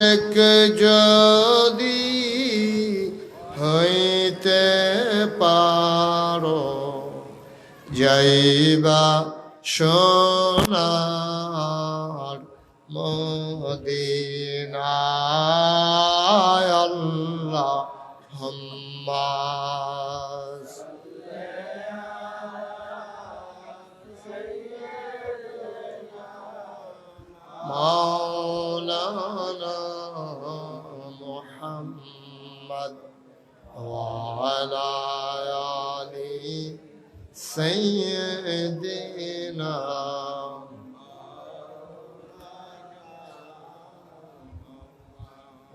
এক যদি হইতে পারো যাইবা সোনার মদিনায় আল্লাহুম্মা মাওলানা মুহাম্মদ ওয়া আলা আলি সাইয়্যিদিনা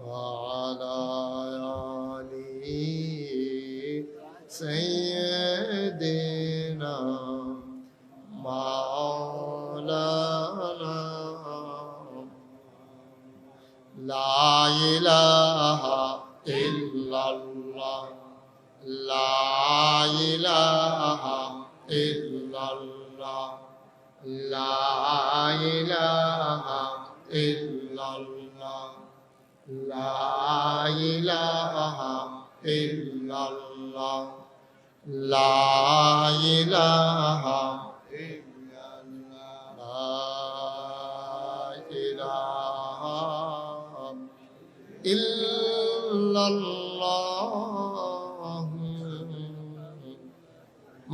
ওয়া আলা আলি সাইয়্যিদিনা মাওলানা লা ইলাহা ইল্লাল্লাহ লা ইলাহা ইল্লাল্লাহ লা ইলাহা ইল্লাল্লাহ লা ইলাহা ইল্লাল্লাহ লা ইলাহা ইল্লাল্লাহ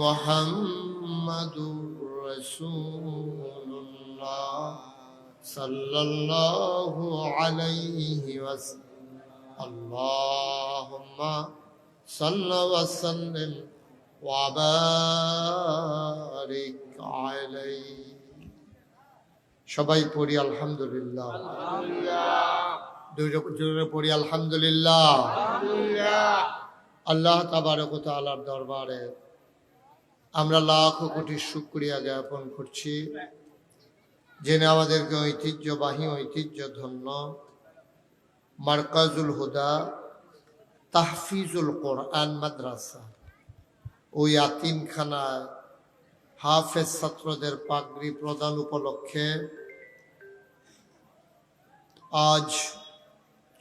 মুহাম্মাদুর রাসূলুল্লাহ সাল্লাল্লাহু আলাইহি ওয়াসাল্লাম আল্লাহুম্মা সাল্লি ওয়া সাল্লিম ওয়া বারিক আলাইহি। সবাই পড়ি আলহামদুলিল্লাহ। জোরে পড়ি আলহামদুলিল্লাহ। আল্লাহ তাবারক ওয়া তাআলার দরবারে আমরা লাখো কোটি শুকরিয়া জ্ঞাপন করছি, যিনি আমাদেরকে ঐতিহ্যবাহী ঐতিহ্যধন্য মারকাজুল হুদা তাহফিজুল কোরআন মাদ্রাসা ওই ইয়াতিমখানায় হাফেজ ছাত্রদের পাগড়ি প্রদান উপলক্ষে আজ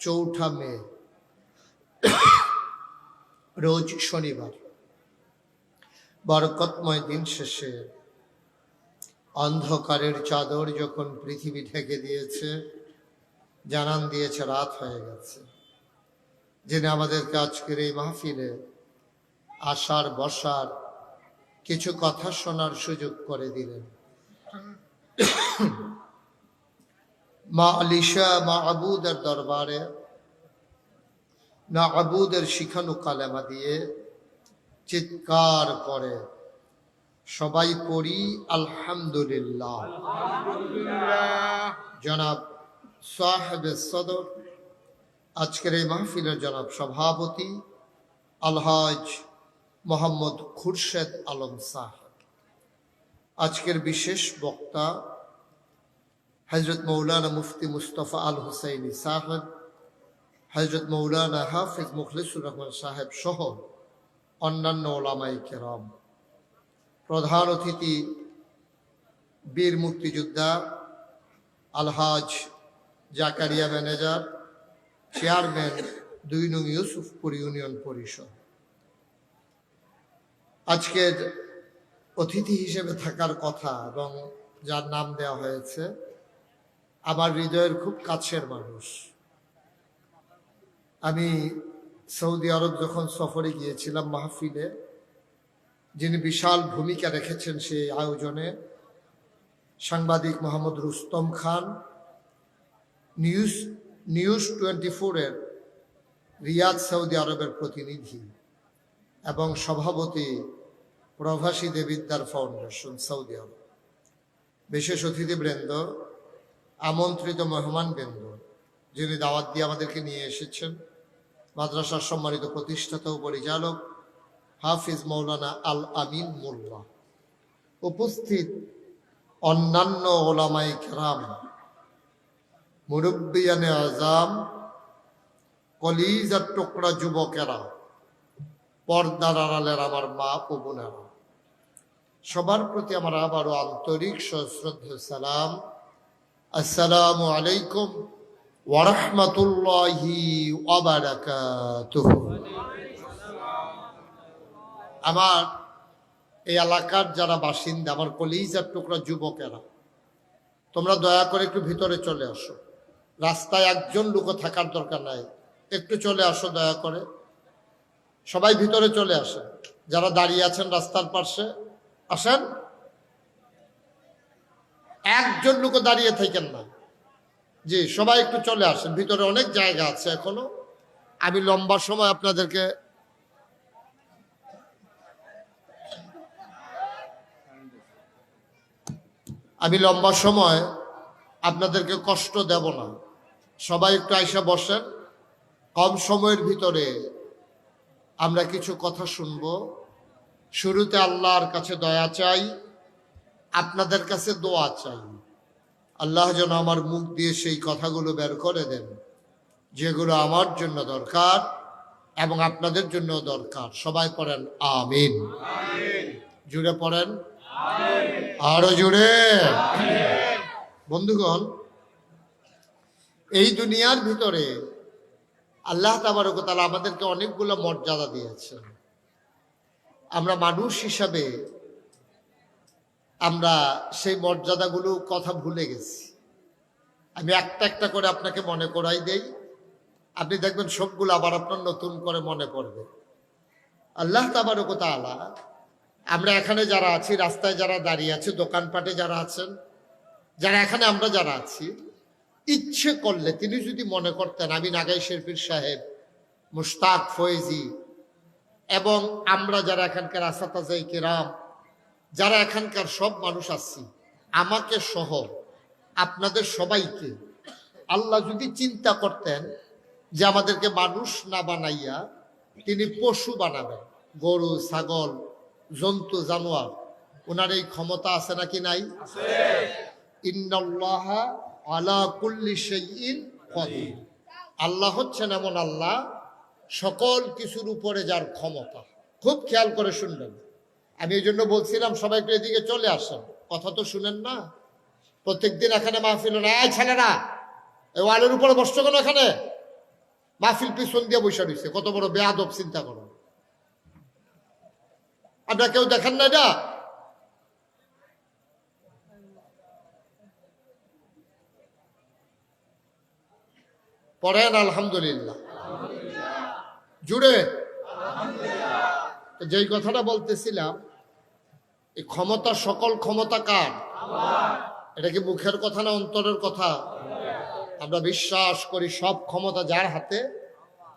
৪ মে রোজ শনিবার বরকতময় দিন শেষে অন্ধকারের চাদর যখন পৃথিবী ঢেকে দিয়েছে, জানান দিয়েছে রাত হয়ে গেছে, যিনি আমাদেরকে আজকের এই মাহফিলে আসার বসার কিছু কথা শোনার সুযোগ করে দিলেন। মা আলিশা মা আবুদের দরবারে না আবুদের শিখানো কালেমা দিয়ে চিৎকার করে সবাই পড়ি আলহামদুলিল্লাহ। জনাব সাহেবে সদর, আজকের এই মাহফিলের জনাব সভাপতি আলহাজ মোহাম্মদ খুরশেদ আলম সাহেব, আজকের বিশেষ বক্তা হযরত মৌলানা মুফতি মুস্তফা আল হুসাইনি সাহেব, হযরত মৌলানা হাফিজ মুখলিসুর রহমান সাহেব সহ অন্যান্য ওলামায়ে কেরাম, প্রধান অতিথি বীর মুক্তিযোদ্ধা আলহাজ জাকারিয়া ম্যানেজার, চেয়ারম্যান ২ নং ইউসুফপুর ইউনিয়ন পরিষদ। আজকের অতিথি হিসেবে থাকার কথা এবং যার নাম দেওয়া হয়েছে আমার হৃদয়ের খুব কাছের মানুষ। আমি সৌদি আরব যখন সফরে গিয়েছিলাম মাহফিলে, যিনি বিশাল ভূমিকা রেখেছেন সেই আয়োজনে সাংবাদিক মোহাম্মদ রুস্তম খান, নিউজ 24-এর রিয়াদ সৌদি আরবের প্রতিনিধি এবং সভাপতি প্রবাসী দেবিদ্যার ফাউন্ডেশন সৌদি আরব, বিশেষ অতিথিবৃন্দ, আমন্ত্রিত মেহমানবৃন্দ, যিনি দাওয়াত দিয়ে আমাদেরকে নিয়ে এসেছেন, মাদ্রাসার সম্মানিত প্রতিষ্ঠাতা ও পরিচালক হাফিজ মৌলানা আল আমিন মোল্লা, উপস্থিত অন্যান্য ওলামায়ে কেরাম, মুরব্বিয়ানে আজাম, কলিজার টুকরা যুবকেরা, পর্দার আড়ালের আমার মা ও বোনেরা, সবার প্রতি আমার আবারও আন্তরিক সশ্রদ্ধ সালাম। আসসালামু আলাইকুম ওয়া রাহমাতুল্লাহি ওয়া বারাকাতুহু। আমার এই এলাকার যারা বাসিন্দা, আমার কলিজার টুকরা যুবকেরা, তোমরা দয়া করে একটু ভিতরে চলে আসো। রাস্তায় একজন লোকও থাকার দরকার নাই, একটু চলে আসো দয়া করে। সবাই ভিতরে চলে আসেন, যারা দাঁড়িয়ে আছেন রাস্তার পাশে আসেন। একজন লোকও দাঁড়িয়ে থাকেন না। জি, সবাই একটু চলে আসেন, ভিতরে অনেক জায়গা আছে এখনো। আমি লম্বা সময় আপনাদেরকে কষ্ট দেব না। সবাই একটু আইসা বসেন। কম সময়ের ভিতরে আমরা কিছু কথা শুনব। শুরুতে আল্লাহর কাছে দয়া চাই, আপনাদের কাছে দোয়া চাই। আল্লাহ যেন আমার মুখ দিয়ে সেই কথাগুলো বের করে দেন যেগুলো আমার জন্য দরকার এবং আপনাদের জন্য দরকার। সবাই পড়েন আমিন। জুড়ে পড়েন আরো জুড়ে। বন্ধুগণ, এই দুনিয়ার ভিতরে আল্লাহ তাবারক ওয়া তাআলা আমাদেরকে অনেকগুলো মর্যাদা দিয়েছেন। আমরা মানুষ হিসাবে আমরা সেই মর্যাদাগুলো কথা ভুলে গেছি। আমি একটা একটা করে আপনাকে মনে করাই দেই, আপনি দেখবেন সবগুলো আবার আপনার নতুন করে মনে পড়বে। আল্লাহ তাবারক ওয়া তাআলা, আমরা এখানে যারা আছি, রাস্তায় যারা দাঁড়িয়ে আছে, দোকানপাটে যারা আছেন, যারা এখানে আমরা যারা আছি, ইচ্ছে করলে তিনি যদি মনে করতেন, আমি নাগাই শেরপীর সাহেব, মুশতাক ফয়েজি এবং আমরা যারা এখানকার আসাতাজাই কেরাম, যারা এখানকার সব মানুষ আছি, আমাকে সহ আপনাদের সবাইকে আল্লাহ যদি চিন্তা করতেন যে আমাদেরকে মানুষ না বানাইয়া তিনি পশু বানাবেন, গরু ছাগল জন্তু জানোয়ার, ওনার এই ক্ষমতা আছে নাকি নাই? ইন্নাল্লাহা আলা কুল্লি শাইইন কাদির। আল্লাহ হচ্ছেন এমন আল্লাহ, সকল কিছুর উপরে যার ক্ষমতা। খুব খেয়াল করে শুনবেন। আমি এই জন্য বলছিলাম সবাই একটু এদিকে চলে আসেন, কথা তো শুনেন না। প্রত্যেকদিন এখানে মাহফিল না, এই ছেলেরা এই ওয়ালের উপরে বসছো কেন? এখানে মাহফিল পিছন দিয়ে বসে রয়েছে, কত বড় বেয়াদব চিন্তা করো। আপনারা কেউ দেখেন না এটা? পড়েন আলহামদুলিল্লাহ জুড়ে। যেই কথাটা বলতেছিলাম, এই ক্ষমতা, সকল ক্ষমতা কার? এটা কি মুখের কথা না অন্তরের কথা? আমরা বিশ্বাস করি সব ক্ষমতা যার হাতে,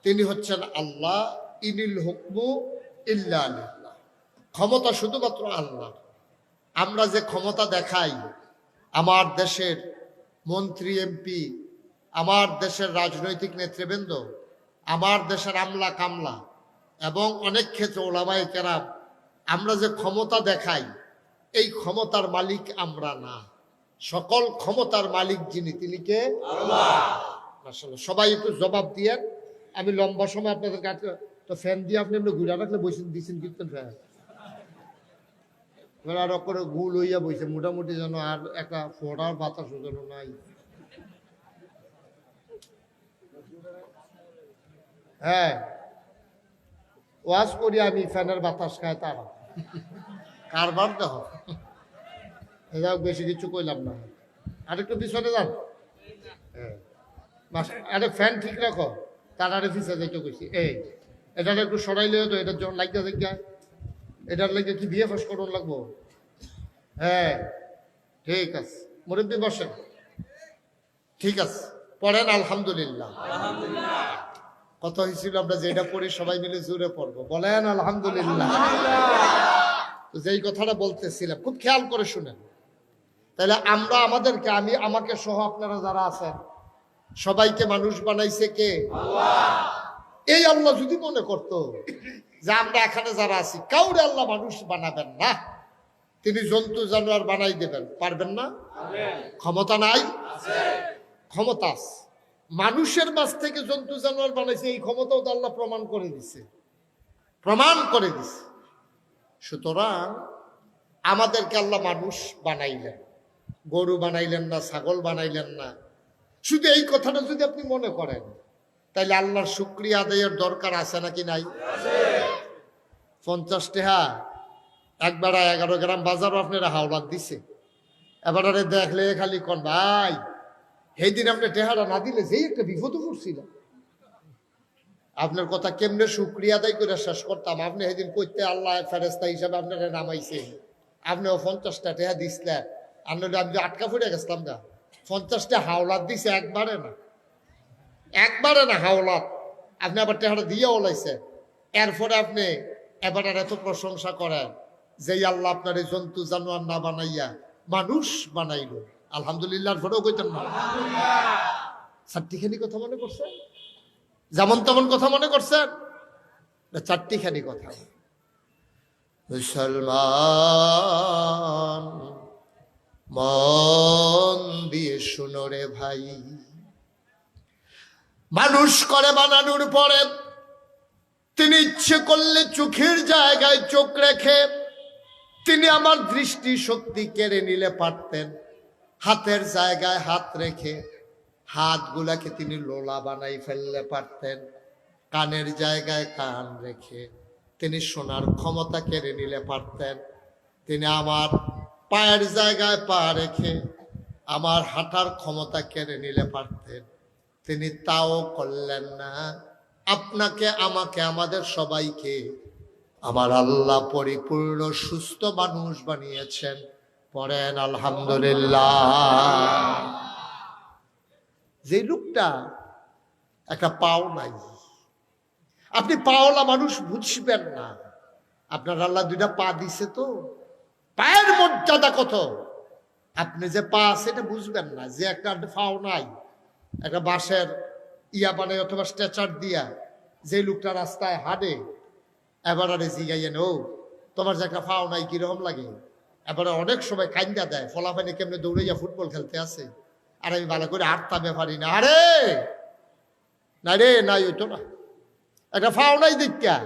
তিনি হচ্ছেন আল্লাহ। ইনিল হুকমু ইল্লা লিল্লাহ। ক্ষমতা শুধুমাত্র আল্লাহ। আমরা যে ক্ষমতা দেখাই, আমার দেশের মন্ত্রী এমপি, আমার দেশের রাজনৈতিক নেতৃবৃন্দ, আমার দেশের আমলা কামলা এবং অনেক ক্ষেত্রে ওলামায়ে কেরাম, আমরা যে ক্ষমতা দেখাই, এই ক্ষমতার মালিক আমরা না। সকল ক্ষমতার মালিক যিনি, তিনি কে? আল্লাহ। মাশাআল্লাহ, সবাই একটু জবাব দিয়ে। আমি লম্বা সময় আপনাদের কাছে তো ফ্যান দিয়ে আপনি এমনি ঘুরে রাখলে বসে দিচ্ছেন কীর্তন ফ্যান, আর করে গুল হইয়া বইছে মোটামুটি, যেন আর একটা ফোটার বাতাস যেন নাই। হ্যাঁ, ওয়াজ করি আমি, ফ্যানের বাতাস খায় তারা, কারবার দেহ। যাক, বেশি কিছু কইলাম না, আরেকটু পিছনে যান। হ্যাঁ, আরে ফ্যান ঠিক রাখো, তার আরে পিছিয়ে যাইতে কইছি। এই এটা একটু সরাইলে তো, এটার জন্য লাগিয়া জায়গা, এটার লাগে কি বিয়ে ফাঁস করুন লাগবো? হ্যাঁ ঠিক আছে, মুরব্বী বসেন। ঠিক আছে, পড়েন আলহামদুলিল্লাহ। কথা হয়েছিল আমরা যেটা পড়ি সবাই মিলে জুড়ে পড়বো, বলেন আলহামদুলিল্লাহ। যেই কথাটা বলতেছিলাম, খুব খেয়াল করে শুনেন। তাহলে আমরা আমাদেরকে, আমাকে সহ আপনারা যারা আছেন, সবাইকে মানুষ বানাইছে কে? আল্লাহ। এই আল্লাহ যদি মনে করতো যে আমরা এখানে যারা আছি কাউরে আল্লাহ মানুষ বানাবেন না, তিনি জন্তু জানোয়ার বানাই দেবেন, পারবেন না? ক্ষমতা নাই? ক্ষমতা আছে। মানুষের মাঝ থেকে জন্তু জানোয়ার বানাইছে, এই ক্ষমতাও তো আল্লাহ প্রমাণ করে দিছে, প্রমাণ করে দিছে। সুতরাং আমাদেরকে আল্লাহ মানুষ বানাইলেন, গরু বানাইলেন না, ছাগল বানাইলেন না, শুধু এই কথাটা যদি আপনি মনে করেন, তাইলে আল্লাহর শুকরিয়া আদায়ের দরকার আছে নাকি নাই? 50 টাকা একবার 11 গ্রাম বাজারও আপনারা হাওলাত দিছে। এবারে দেখলে খালি কোন ভাই সেই দিন আপনি টেহারা না দিলে যেই একটা বিপদ পড়ছিল। আপনার কথা কেমনে শুকরিয়া আদায় করে শেষ করতাম। আপনি সেদিন কইতে আল্লাহ ফেরেস্তা হিসাবে আপনারা নামাইছে, আপনিও 50টা টেহা দিছিলেন। আপনার আমি আটকা পড়ে গেছিলাম না। 50টা হাওলাত দিছে, একবারে না হাওলাত। আপনি আবার টেহারা দিয়ে ওলাইছে। এরপরে আপনি এবার এত প্রশংসা করেন যে আল্লাহ আপনার এই জন্তু জানোয়ার না বানাইয়া মানুষ বানাইল। আলহামদুলিল্লাহ পরেও কইতেন না? চারটিখানি কথা মনে করছেন? যেমন তেমন কথা মনে করছেন? চারটিখানি কথা। মুসলমান মন দিয়ে শুনো রে ভাই, মানুষ করে বানানোর পরে তিনি ইচ্ছে করলে চোখের জায়গায় চোখ রেখে তিনি আমার দৃষ্টি শক্তি কেড়ে নিলে পারতেন। হাতের জায়গায় হাত রেখে হাতগুলাকে তিনি লোলা বানাই ফেললে পারতেন। কানের জায়গায় কান রেখে তিনি শোনার ক্ষমতা কেড়ে নিলে পারতেন। তিনি আমার পায়ের জায়গায় পা রেখে আমার হাঁটার ক্ষমতা কেড়ে নিলে পারতেন। তিনি তাও করলেন না। আপনাকে, আমাকে, আমাদের সবাইকে আমার আল্লাহ পরিপূর্ণ সুস্থ মানুষ বানিয়েছেন। পড়েন আলহামদুলিল্লাহ। যে লোকটা একটা পাও নাই, আপনি পাওলা মানুষ বুঝবেন না। আপনার আল্লাহ 2টা পা দিছে, তো পায়ের মর্যাদা কত আপনি যে পা সেটা বুঝবেন না। যে একটা পাও নাই, একটা বাঁশের ইয়া বানায় অথবা স্ট্রেচার দিয়া যে লোকটা রাস্তায় হাঁটে, এবারে জিগাইয়েন ও তোমার যে একটা পাও নাই কিরকম লাগে। এবারে অনেক সময় কান্দা দেয়, ফলাফানি কেমনে দৌড়াইয়া ফুটবল খেলতে আসে, আর আমি ভালো করে হাঁটতে পারি না। আরে না রে, নাই ওইতো না, একটা পাও নাই দেখা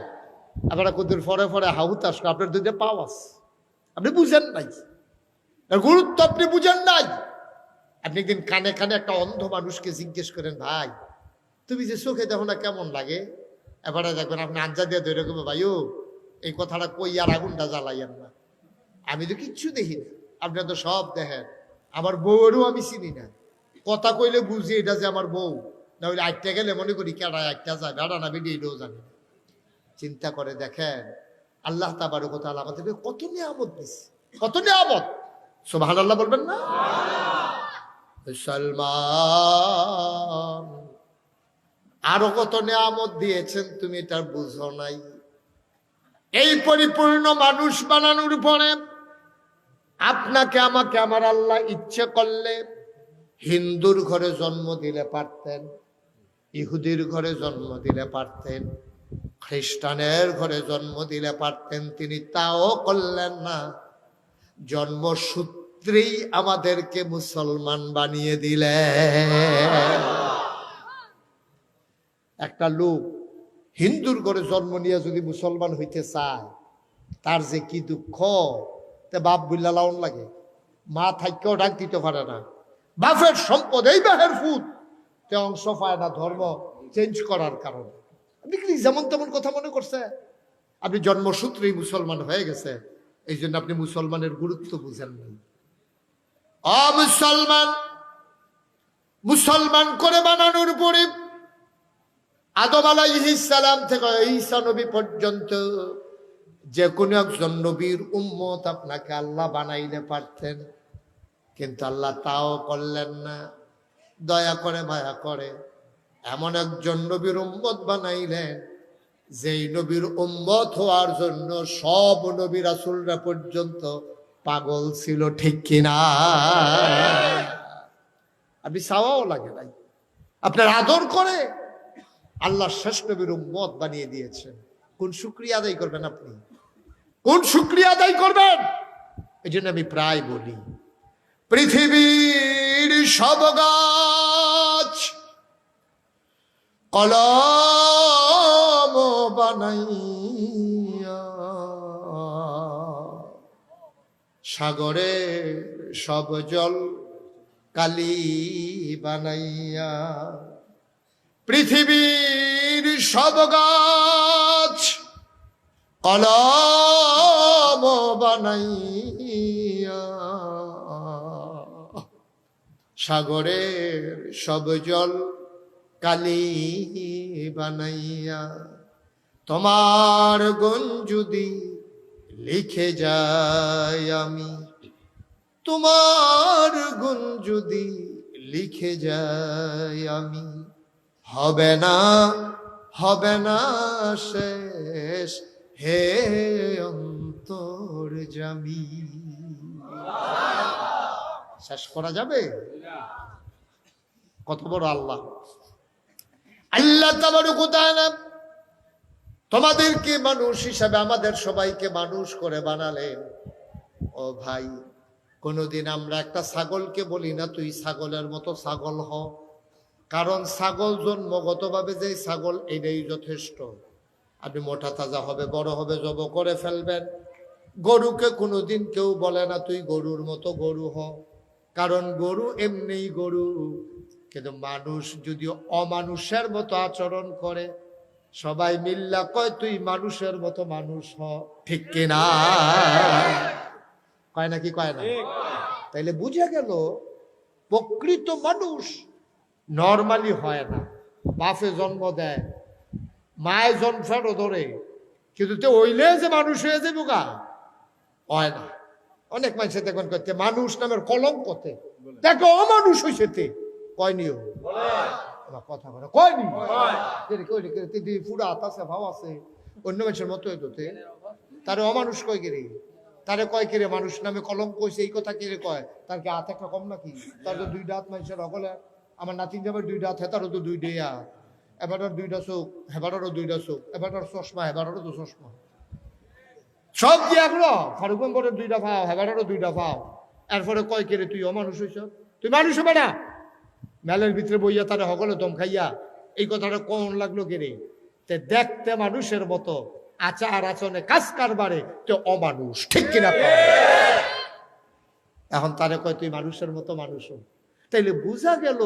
এবার কদুর ফরে ফরে হাহুতাস। আপনার 2টা পাও আছে, আপনি বুঝেন নাই, গুরুত্ব আপনি বুঝেন নাই। আপনি একদিন কানে কানে একটা অন্ধ মানুষকে জিজ্ঞেস করেন, ভাই তুমি যে চোখে দেখো না কেমন লাগে? এবারে দেখবেন আপনি আঞ্জা দিয়ে ধরে রাখবে, ভাইও এই কথাটা কই আর আগুনটা জ্বালাইয়েন না, আমি তো কিচ্ছু দেখি না, আপনারা তো সব দেখেন। আমার বউয়েরও আমি চিনি না, কথা কইলে বুঝি এটা যে আমার বউ, না হইলে আটটা গেলে মনে করি কেডা একটা যায়, বেড়া না বেডি এটাও জানি না। চিন্তা করে দেখেন আল্লাহ তাবারক ওয়া তাআলা আমাদেরকে কত নিয়ামত দিচ্ছে, কত নিয়ামত। সুবহানাল্লাহ বলবেন না? মুসলমান আরো কত নিয়ামত দিয়েছেন তুমি এটা বুঝো নাই। এই পরিপূর্ণ মানুষ বানানোর পরে আপনাকে, আমাকে, আমার আল্লাহ ইচ্ছে করলে হিন্দুর ঘরে জন্ম দিলে পারতেন, ইহুদির ঘরে জন্ম দিলে পারতেন, খ্রিস্টানের ঘরে জন্ম দিলে পারতেন। তিনি তাও করলেন না। জন্মসূত্রেই আমাদেরকে মুসলমান বানিয়ে দিলেন। একটা লোক হিন্দুর ঘরে জন্ম নিয়ে যদি মুসলমান হইতে চায়, তার যে কি দুঃখ। তে বাপ বুল্লা লাউন লাগে, মা থাইকেও ডাক দিতে পারে না, বাপের সম্পদ এই বাহের ফুট তে অংশ পায় না ধর্ম চেঞ্জ করার কারণে। আপনি কি যেমন তেমন কথা মনে করছে? আপনি জন্মসূত্রেই মুসলমান হয়ে গেছে, এই জন্য আপনি মুসলমানের গুরুত্ব বুঝেন না। মুসলমান মুসলমান করে বানানোর পরে আদম আলাইহিস সালাম থেকে ঈসা নবী পর্যন্ত যে কোনো একজন নবীর উম্মত আপনাকে আল্লাহ বানাইলে পারতেন, কিন্তু আল্লাহ তাও করলেন না। দয়া করে মায়া করে এমন একজন নবীর উম্মত বানাইলেন, যেই নবীর উম্মত হওয়ার জন্য সব নবী রাসূলরা পর্যন্ত পাগল ছিল, ঠিক কিনা? আপনি চাওয়াও লাগে নাই, আপনার আদর করে আল্লাহ শেষ নবীর উম্মত বানিয়ে দিয়েছেন। কোন শুকরিয়া আদায় করবেন আপনি? কোন শুকরিয়া আদায় করবেন? এই জন্য আমি প্রায় বলি, পৃথিবীর সব গাছ কলম বানাইয়া, সাগরে সব জল কালি বানাইয়া, পৃথিবীর সব গাছ কলম বানাইয়া, সাগরের সব জল কালি বানাইয়া, তোমার গুণ যদি লিখে যাই আমি, তোমার গুণ যদি লিখে যাই আমি, হবে না শেষ হে অন্তর্যামী। শেষ করা যাবে? কত বড় আল্লাহ! আল্লাহ তাবারক ওয়া তাআলা তোমাদেরকে মানুষ হিসাবে আমাদের সবাইকে মানুষ করে বানালেন। ও ভাই, কোনদিন আমরা একটা ছাগলকে বলি না তুই ছাগলের মতো ছাগল হ, কারণ ছাগল জন্মগতভাবে যে ছাগল এটাই যথেষ্ট। আপনি মোটা তাজা হবে, বড় হবে, জব করে ফেলবেন। গরুকে কোনোদিন কেউ বলে না তুই গরুর মতো গরু হ, কারণ গরু এমনিই গরু। কিন্তু মানুষ যদি অমানুষের মতো আচরণ করে, সবাই মিল্লা কয় তুই মানুষের মতো মানুষ হ, ঠিক কিনা? কয় না কি কয় না? তাইলে বুঝে গেল প্রকৃত মানুষ নর্মালি হয় না। বাপে জন্ম দেয়, মায়ে জন্ম ধরে, কিন্তু তো ওইলে যে মানুষ হয়ে যাবে গা, হয় না। অনেক মানুষের দেখুন করতে মানুষ নামের কলঙ্কতে দেখো অমানুষ হয়েছে কয়নিও কথা বলে কয়নি পুরা হাত আছে, ভাব আছে, অন্য মানুষের মতো হইতে তারে অমানুষ কয় গেলে, তারে কয় কিরে মানুষ নামে কলঙ্ক হয়েছে, এই কথা কিরে কয়। তার কি হাত একটা কম নাকি? তার তো দুইটা হাত মানুষের অকলে। আমার নাতিন যাবার দুইটা হাত, হেতারও তো দুইটাই হাত, এবারও দুইটা চোখ, হেবারও দুইটা চোখ, এবারও চশমা, হেবারও তো চশমা, সব দিয়ে এগুলো ফারুক মেম্বরের দুইটা ভাও, হেবারও দুইটা ভাও। এরপরে কয় কিরে তুই অমানুষ হয়েছ, তুই মানুষ হবে না। মেলের ভিতরে বইয়া তারা হগলে দম খাইয়া এই কথাটা কোন লাগলো কিরে? তে দেখতে মানুষের মতো, আচার আচরণে কাজ কারবারে তো অমানুষ, ঠিক কিনা? এখন তারে কয় তুই মানুষের মতো মানুষ। তাইলে বুঝা গেল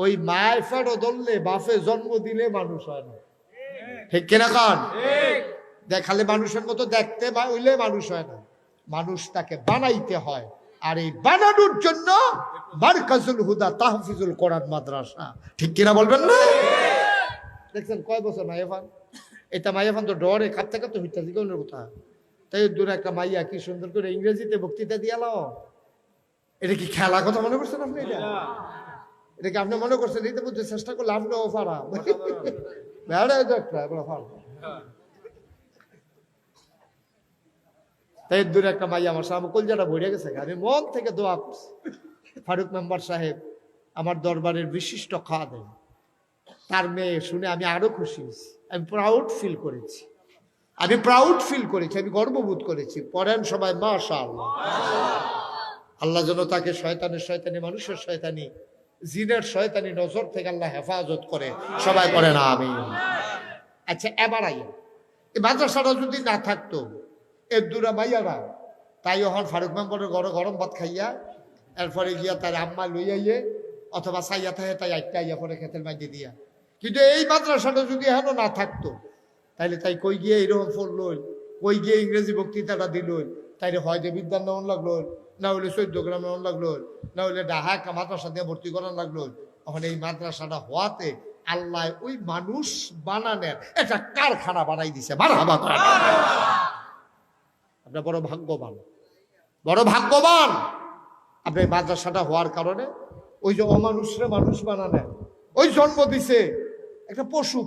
ওই মায়ের ফেরো ধরলে বাপে জন্ম দিলে মানুষ হয় না, ঠিক কিনা? কান দেখালে মানুষের মতো দেখতে হইলে মানুষ হয় না, মানুষ তাকে বানাইতে হয়। আর এই বানানোর জন্য মারকাজুল হুদা তাহফিজুল কোরআন মাদ্রাসা, ঠিক কিনা বলবেন না? দেখছেন কয় বছর মাইয়াফান, এটা মাইয়াফান তো ডরে কাঁপতে কাঁপতে হইতে জীবনের কথা। তাই দূরে একটা মাইয়া কি সুন্দর করে ইংরেজিতে বক্তৃতা দিয়ালো। এটা কি খেলা কথা মনে করছেন আপনি? এটা কি আপনি মনে করছেন? এটা বুঝতে চেষ্টা করলে আপনিও ফারা তাই দূরে একটা মাইয়া আমার সামনে কলজাটা ভরে গেছে। আমি মন থেকে দোয়া করছি ফারুক মেম্বার সাহেব আমার দরবারের বিশিষ্ট খাদেম, তার মেয়ে শুনে আমি আরো খুশি হয়েছি। আমি প্রাউড ফিল করেছি, আমি গর্ববোধ করেছি। পড়েন সবাই মাশাআল্লাহ। আল্লাহ যেন তাকে শয়তানের শয়তানি, মানুষের শয়তানি, জিনের শয়তানি নজর থেকে আল্লাহ হেফাজত করে, সবাই করে না আমিন। আচ্ছা, এবার আইয়া এই মাদ্রাসাটা যদি না থাকতো, এর দূরা মাইয়ারা তাই এখন ফারুক মেম্বরের ঘরে গরম ভাত খাইয়া এরপরে গিয়া তার আম্মা লই আইয়ে অথবা চাইয়া থাকে তাই একটা আইয়া পরে খেতের মাইকে দিয়া। কিন্তু এই মাদ্রাসাটা যদি এখনো না থাকতো, তাইলে তাই কই গিয়ে এইরকম ফোন লই, কই গিয়ে ইংরেজি বক্তৃতাটা দিল, তাইলে হয়তো বিদ্যার নেওয়ান লাগলো, না হইলে 14 গ্রামে নেওয়ান লাগলো, না হইলে ডাহা মাদ্রাসা দিয়ে ভর্তি করান লাগলো। এখন এই মাদ্রাসাটা হওয়াতে আল্লাহ ওই মানুষ বানানোর একটা কারখানা বানাই দিছে। আপনার বড় ভাগ্যবান, বড় ভাগ্যবান আপনি। মাদ্রাসাটা হওয়ার কারণে ওই যে অমানুষরে মানুষ বানানো, ওই জন্ম দিছে একটা পশু,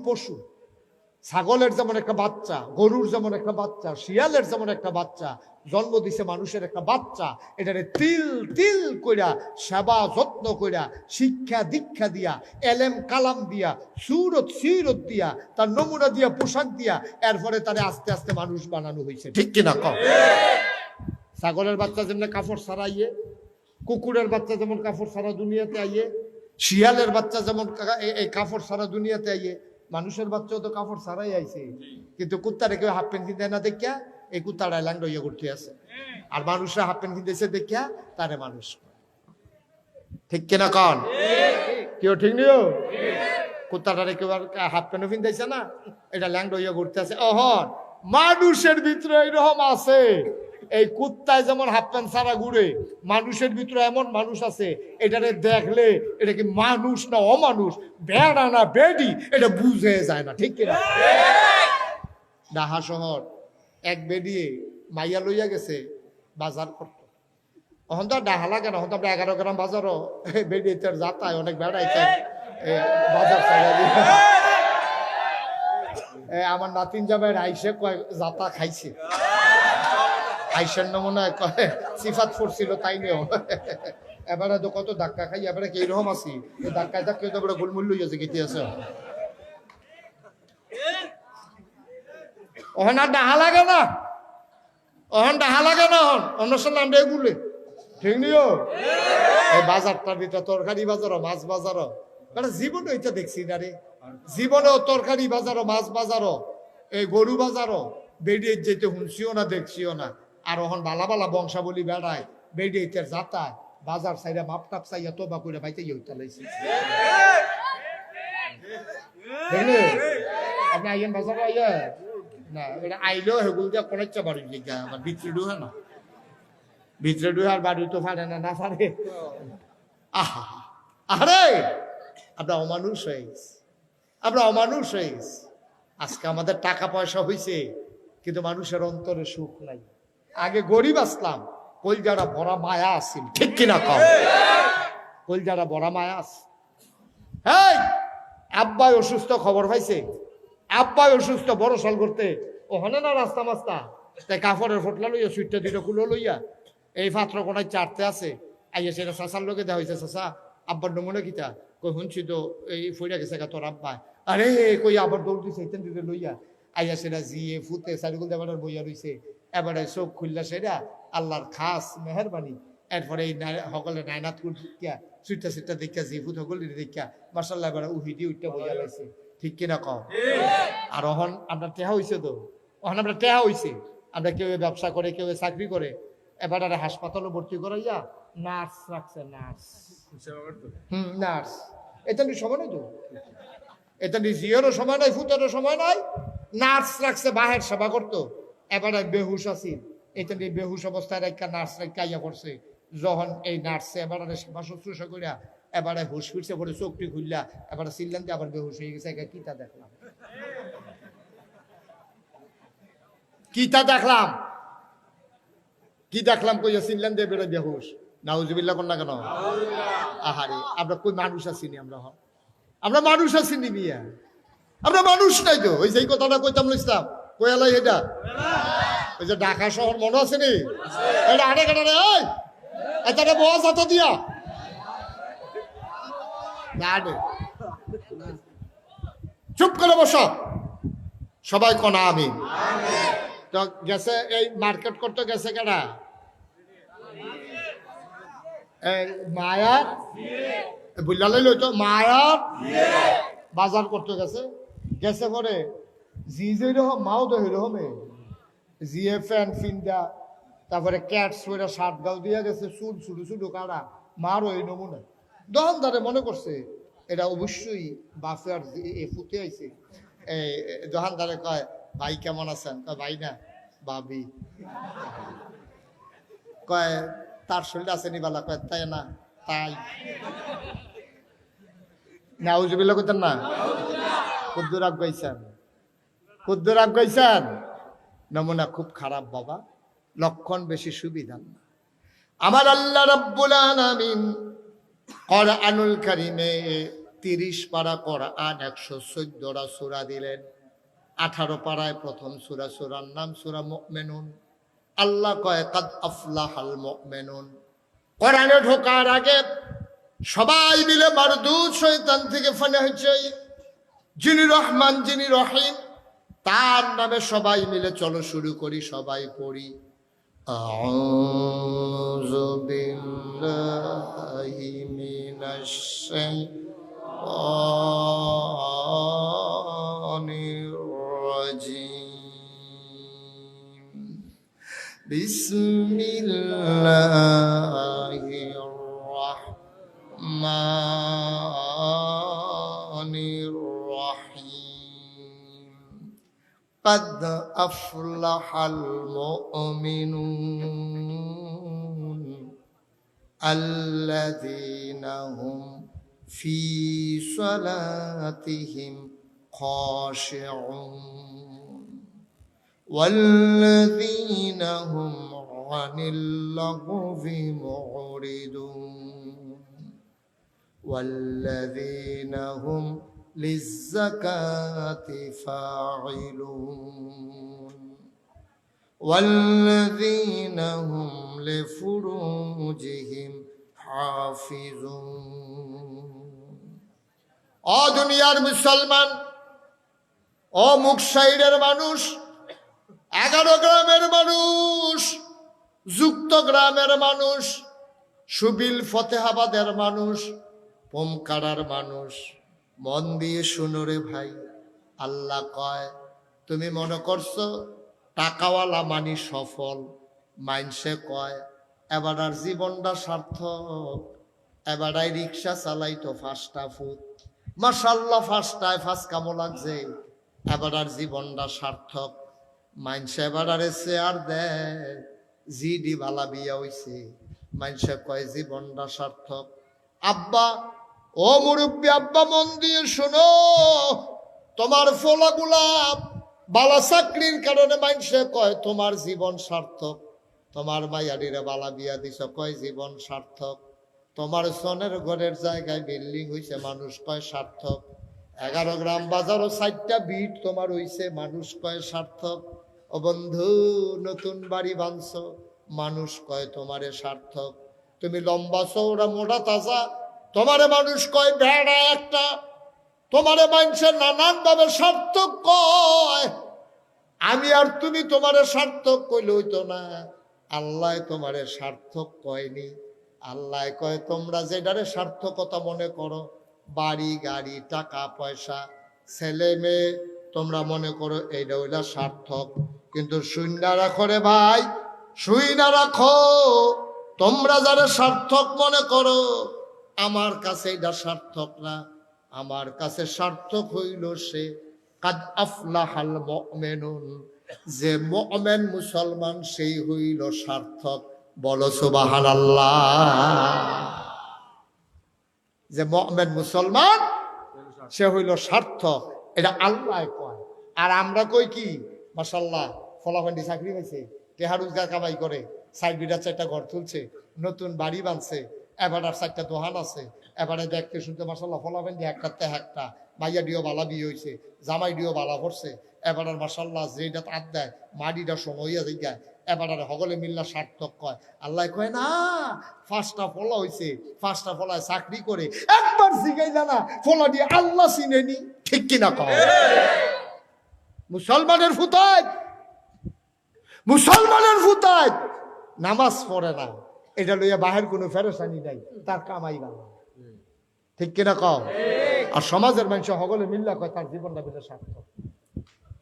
ছাগলের যেমন একটা বাচ্চা, গরুর যেমন একটা বাচ্চা, শিয়ালের যেমন একটা বাচ্চা, জন্ম দিছে মানুষের একটা বাচ্চা। এটারে তিল তিল কইরা সেবা যত্ন কইরা শিক্ষা দীক্ষা দিয়া এলেম কালাম দিয়া সুরত সিরত দিয়া তার নমুনা দিয়া পোশাক দিয়া এরপরে তারে আস্তে আস্তে মানুষ বানানো হয়েছে, ঠিক কিনা? কম ছাগলের বাচ্চা যেমন কাপড় ছাড়া আইয়ে, কুকুরের বাচ্চা যেমন কাপড় ছাড়া দুনিয়াতে আইয়ে, শিয়ালের বাচ্চা যেমন এই কাপড় ছাড়া দুনিয়াতে আইয়ে, মানুষের বাচ্চাও তো কাপড় ছাড়াই আইছে। কিন্তু কুত্তারে কেউ হাফ প্যান্ট কিনতে না দেখিয়া এই কুত্তারা ল্যাংড়া ইয়ে করতে আছে, আর মানুষরা হাফ প্যান্ট কিনতেছে দেখিয়া তারে মানুষ। ঠিক কিনা কন? কেউ ঠিক নিও? কুত্তাটারে কেউ আর হাফ প্যান্ট পিন্ধাইছে না, এটা ল্যাংড হইয়া ঘুরতে আছে। অহন মানুষের ভিতরে এইরকম আছে, এই কুত্তায় যেমন হাফ প্যান্ট ছাড়া ঘুরে, মানুষের ভিতরে এমন মানুষ আছে এটারে দেখলে এটা কি মানুষ না অমানুষ, বেড়া না বেডি, এটা বুঝে যায় না। ঠিক কিনা? ঢাকা শহর এক বেডিয়ে মাইয়া লইয়া গেছে বাজার করতো। এখন তো ডাহা লাগে না, এখন তো আমরা 11 গ্রাম বাজারও বেডিয়ে যাতায় অনেক বেড়াইতে বাজার চাইয়া দিয়ে। আমার নাতিন যাবে আইসে কয় যাতা খাইছে, আইসের নমুনা কয় সিফাত পড়ছিল তাই নিয়েও। এবারে তো কত ধাক্কা খাই, এবারে কি রকম আছি, ধাক্কায় ধাক্কা তো গোলমূল্য হয়েছে গেতে আছে। ওখান আর ডাহা লাগে না, ওখান ডাহা লাগে না, অন্যসব নাম এগুলো ঠিক নিও। এই বাজারটার ভিতরে তরকারি বাজারও মাছ বাজারও, জীবনে ওইটা দেখছি না রে, জীবনেও তরকারি বাজারও মাছ বাজারও এই গরু বাজারও বেরিয়ে যেতে শুনছিও না দেখছিও না। আর ওখান বালা বালা বংশাবলী বেড়ায় বেরিয়ে যাতায় বাজার সাইডে মাপ টাপ চাইয়া তো বা করে বাইতে ইউটা লাইছি। আপনি আইয়েন বাজারে আইয়া না, এটা আইলেও হেগুল দিয়ে কোনাচ্ছা বাড়ির দিকে আমার ভিতরে ডুহে না, ভিতরে ডুহে আর বাড়ি তো ফাড়ে না, না ফাড়ে। আহা আরে আমরা অমানুষ হয়ে গেছি, আমরা অমানুষ হয়ে গেছি। আজকে আমাদের টাকা পয়সা হয়েছে কিন্তু মানুষের অন্তরে সুখ নাই। আগে গরিব আসলাম, কলজারা বড় মায়া আসিল, ঠিক কিনা কম? কলজারা বড় মায়া আস। এই আব্বাই অসুস্থ, খবর পাইছে আব্বাই অসুস্থ, বড় সাল করতে ওখানে না রাস্তা মাস্তা, তাই কাপড়ের ফটলা লইয়া সুইটটা দুটো কুলো লইয়া এই পাত্র কোনায় চারতে আছে, আইয়া সেটা চাষার লোকে দেওয়া হয়েছে। চাষা আব্বার নমুনা কিতা কই শুনছি তো এই ফইরা গেছে তোর আব্বা, আরে কই আবার দৌড় দিছে এইখান দিতে লইয়া আইয়া সেটা জিয়ে ফুতে সারিগুল দেবার বইয়া রইছে। এবারে চোখ খুললা সেটা আল্লাহর খাস মেহরবানি। এরপরে এই সকলে নাইনাত দিয়া সুইটা সুইটা দেখা জি ফুট সকল দেখা মার্শাল্লাহ এবারে উহি দিয়ে উঠটা বইয়া লাইছে, ঠিক কিনা কম? আর অহন আমরা টেহা হইছে তো, অহন আমরা টেহা হইছে, আমরা কেউ ব্যবসা করে কেউ চাকরি করে, এবার হাসপাতালে ভর্তি করাইয়া নার্স রাখছে, নার্স নার্স। এটা নিয়ে সময় নাই তো, এটা নিয়ে জিয়েরও সময় নাই, ফুটেরও সময় নাই, নার্স রাখছে বাহের সেবা করতো। এবারে বেহুশ আছি, এটা নিয়ে বেহুশ অবস্থায় রেখা নার্স রেখা ইয়া করছে। যখন এই নার্সে এবারে সেবা শুশ্রূষা করিয়া এবারে হুশ ফিরছে, পরে চোখটি খুললা এবারে চিল্লান দিয়ে আবার বেহুশ হয়ে গেছে। কিতা দেখলাম, কিতা দেখলাম, কি দেখলাম কইয়া চিল্লান দিয়ে বেরো বেহুশ। নাউজুবিল্লাহ কোন না কেন? আহারে আমরা কই মানুষ আছিনি, আমরা মানুষ আছিনি বিয়া, আমরা মানুষ নাই তো। ওই যে কথাটা কইতাম ইসলাম কয়ালাই, এটা ওই যে ঢাকা শহর মনে আছে নি, এটা আরে কাটা রে এটা বয়া যাতে দিয়া চুপ করে বসো সবাই, কনা আমি তো গেছে এই মার্কেট করতে গেছে কেনা মায়ার বুঝলালে লইতো মায়ার বাজার করতে গেছে। গেছে পরে জি যে রকম মাও তো হইরকমে জিয়ে ফ্যান ফিন্দা, তারপরে ক্যাট সোয়েরা শার্ট গাও দিয়া গেছে, চুল ছুটু ছুটু কাটা মারও এই নমুনা। দোকানদারে মনে করছে এটা অবশ্যই বাফের এ ফুটে আইছে। দোকানদারে কয় ভাই কেমন আছেন? কয় ভাই না ভাবি। কয় তার শরীর আছে নি বালা? কয় তাই না তাই। নাউজুবিল্লাহ কইতেন না, কুদ্দুর আগ গাইছেন, কুদ্দুর আগ গাইছেন। নমুনা খুব খারাপ বাবা, লক্ষণ বেশি সুবিধা না। আমার আল্লাহ রাব্বুল আলামিন কোরআনুল কারীমে 30 পারা কোরআন 114টা সূরা দিলেন। 18 পারায় প্রথম সূরা, সূরার নাম সূরা মুমিনুন। আল্লাহ কয় কাদ আফলাহাল মুমিনুন। কোরআনে ঢোকার আগে সবাই মিলে মারদুদ শয়তান থেকে ফানা হয়েছে, যিনি রহমান যিনি রহিম তার নামে সবাই মিলে চলো শুরু করি, সবাই পড়ি আউযু বিল্লাহি মিনাশ শাইতানির রাজিম। বিসমিল্লাহির قد أفلح المؤمنون الذين هم في صلاتهم خاشعون والذين هم عن اللغو معرضون والذين هم للزكاة فاعلون والذين هم لفروجهم حافظون ও দুনিয়ার মুসলমান, ও মুকসাইরের মানুষ, 11 গ্রামের মানুষ, যুক্ত গ্রামের মানুষ, সুবিল ফতেহাবাদের মানুষ, পোমকাড়ার মানুষ, মন দিয়ে শুনো রে ভাই। আল্লাহ কয়, তুমি মনে করছো টাকাওয়ালা মানি সফল, মাইনসে কয় এবার আর জীবনটা সার্থক, এবারাই রিক্সা চালাইতো 5টা ফুট, মাশাআল্লাহ 5টায় 5 কামো লাগছে, এবার আর জীবনটা সার্থক। মাইনসে এবার আর চেয়ার দেয়, জিডি বালা বিয়া হইছে, মাইনসে কয় জীবনটা সার্থক। আব্বা, ও মুরব্বী আব্বা, মন দিয়ে শোনো, তোমার ফলাগুলা বালা চাকরির কারণে মাইনসে কয় তোমার জীবন সার্থক, তোমার মাইয়াডিরে বালা বিয়া দিছ কয় জীবন সার্থক, তোমার সনের ঘরের জায়গায় বিল্ডিং হইছে মানুষ কয় সার্থক, 11 গ্রাম বাজারও 4টা বিট তোমার হইছে মানুষ কয় সার্থক। ও বন্ধু, নতুন বাড়ি বাঁধছ মানুষ কয় তোমারে সার্থক, তুমি লম্বা চৌড়া মোটা তাজা তোমারে মানুষ কয় ভেড়া একটা, তোমারে মানুষের নানান ভাবে সার্থক কয়। আমি আর তুমি তোমারে সার্থক কইলে হইতো না, আল্লাহ তোমারে সার্থক কয়নি। আল্লাহ কয় তোমরা যেটারে সার্থকতা মনে করো, বাড়ি গাড়ি টাকা পয়সা ছেলে মেয়ে, তোমরা মনে করো এইটা ওইটা সার্থক, কিন্তু শূন্য রাখো রে ভাই, শূন্য রাখো, তোমরা যারা সার্থক মনে করো আমার কাছে এটা সার্থক না। আমার কাছে সার্থক হইল সে কাদ আফলাহাল মুমিনুন, যে মুমিন মুসলমান সেই হইল সার্থক। বলো সুবহানাল্লাহ। যে মুমিন মুসলমান সে হইল সার্থক, এটা আল্লাহ কয়। আর আমরা কই কি, মাশাআল্লাহ ফলাফান্ডি চাকরি পাইছে, টেহা রোজগার কামাই করে, 4 বিঘা 4টা ঘর তুলছে, নতুন বাড়ি বানছে, এবার আর 4টা দোকান আছে, এবারে দেখতে শুনতে মাশাআল্লাহ ফলাফান্ডি একটাতে একটা, মাইয়া ডিও বালা বিয়ে হয়েছে, জামাই ডিও বালা পড়ছে, এবার আর মাশাআল্লাহ যেটা আদ দেয় মাটিটা সময় যায়, এবার আর হগলে মিল্লা সার্থক কয়। আল্লাহ কয় না, 5টা ফলা হয়েছে, 5টা ফলায় চাকরি করে, একবার জিগাইলা না ফলা দিয়ে আল্লাহ চিনেনি, ঠিক কিনা কয়? মুসলমানের ফুতায়, মুসলমানের ফুতায় নামাজ পড়ে না, এটা লইয়া বাহির কোনো ফেরেশানি নাই, তার কামাই বাংলা, ঠিক কিনা কও? আর সমাজের মানুষ হগলে মিল্লা কয় তার জীবনটা বিলে সার্থক,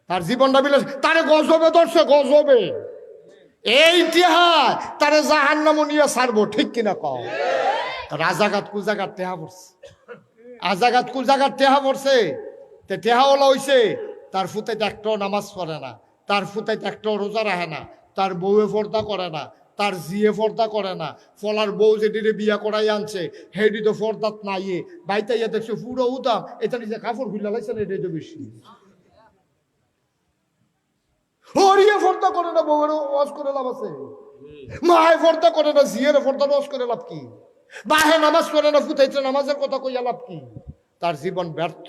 তার জীবনটা বিলে, তারে গজবে ধরছে, গজবে এই টেহা তারে জাহান্নামে নিয়ে ছাড়বো, ঠিক কিনা কও? রাজাঘাট কুজাঘাট টেহা পড়ছে, আজাঘাট কুজাঘাট টেহা পড়ছে, তে টেহাওয়ালা হইছে, তার ফুতাইতে একটাও নামাজ পড়ে না, তার ফুতাইতে একটাও রোজা রাখে না, তার বউয়ে পর্দা করে না, তার জিয়ে পর্দা করে না, ফলার বউ যেটিরে বিয়া করাই আনছে হেডি তো পর্দাত নাইয়ে, বাইতে ইয়া দেখছে পুরো উদাম, এটা নিজে কাপড় খুলে লাইছে না, এটা বেশি হরিয়ে পর্দা করে না, বউয়ের ওয়াজ করে লাভ আছে, মায় পর্দা করে না, জিয়ের পর্দা ওয়াজ করে লাভ কি, বাহে নামাজ পড়ে না, ফুতাইছে নামাজের কথা কইয়া লাভ কি? তার জীবন ব্যর্থ,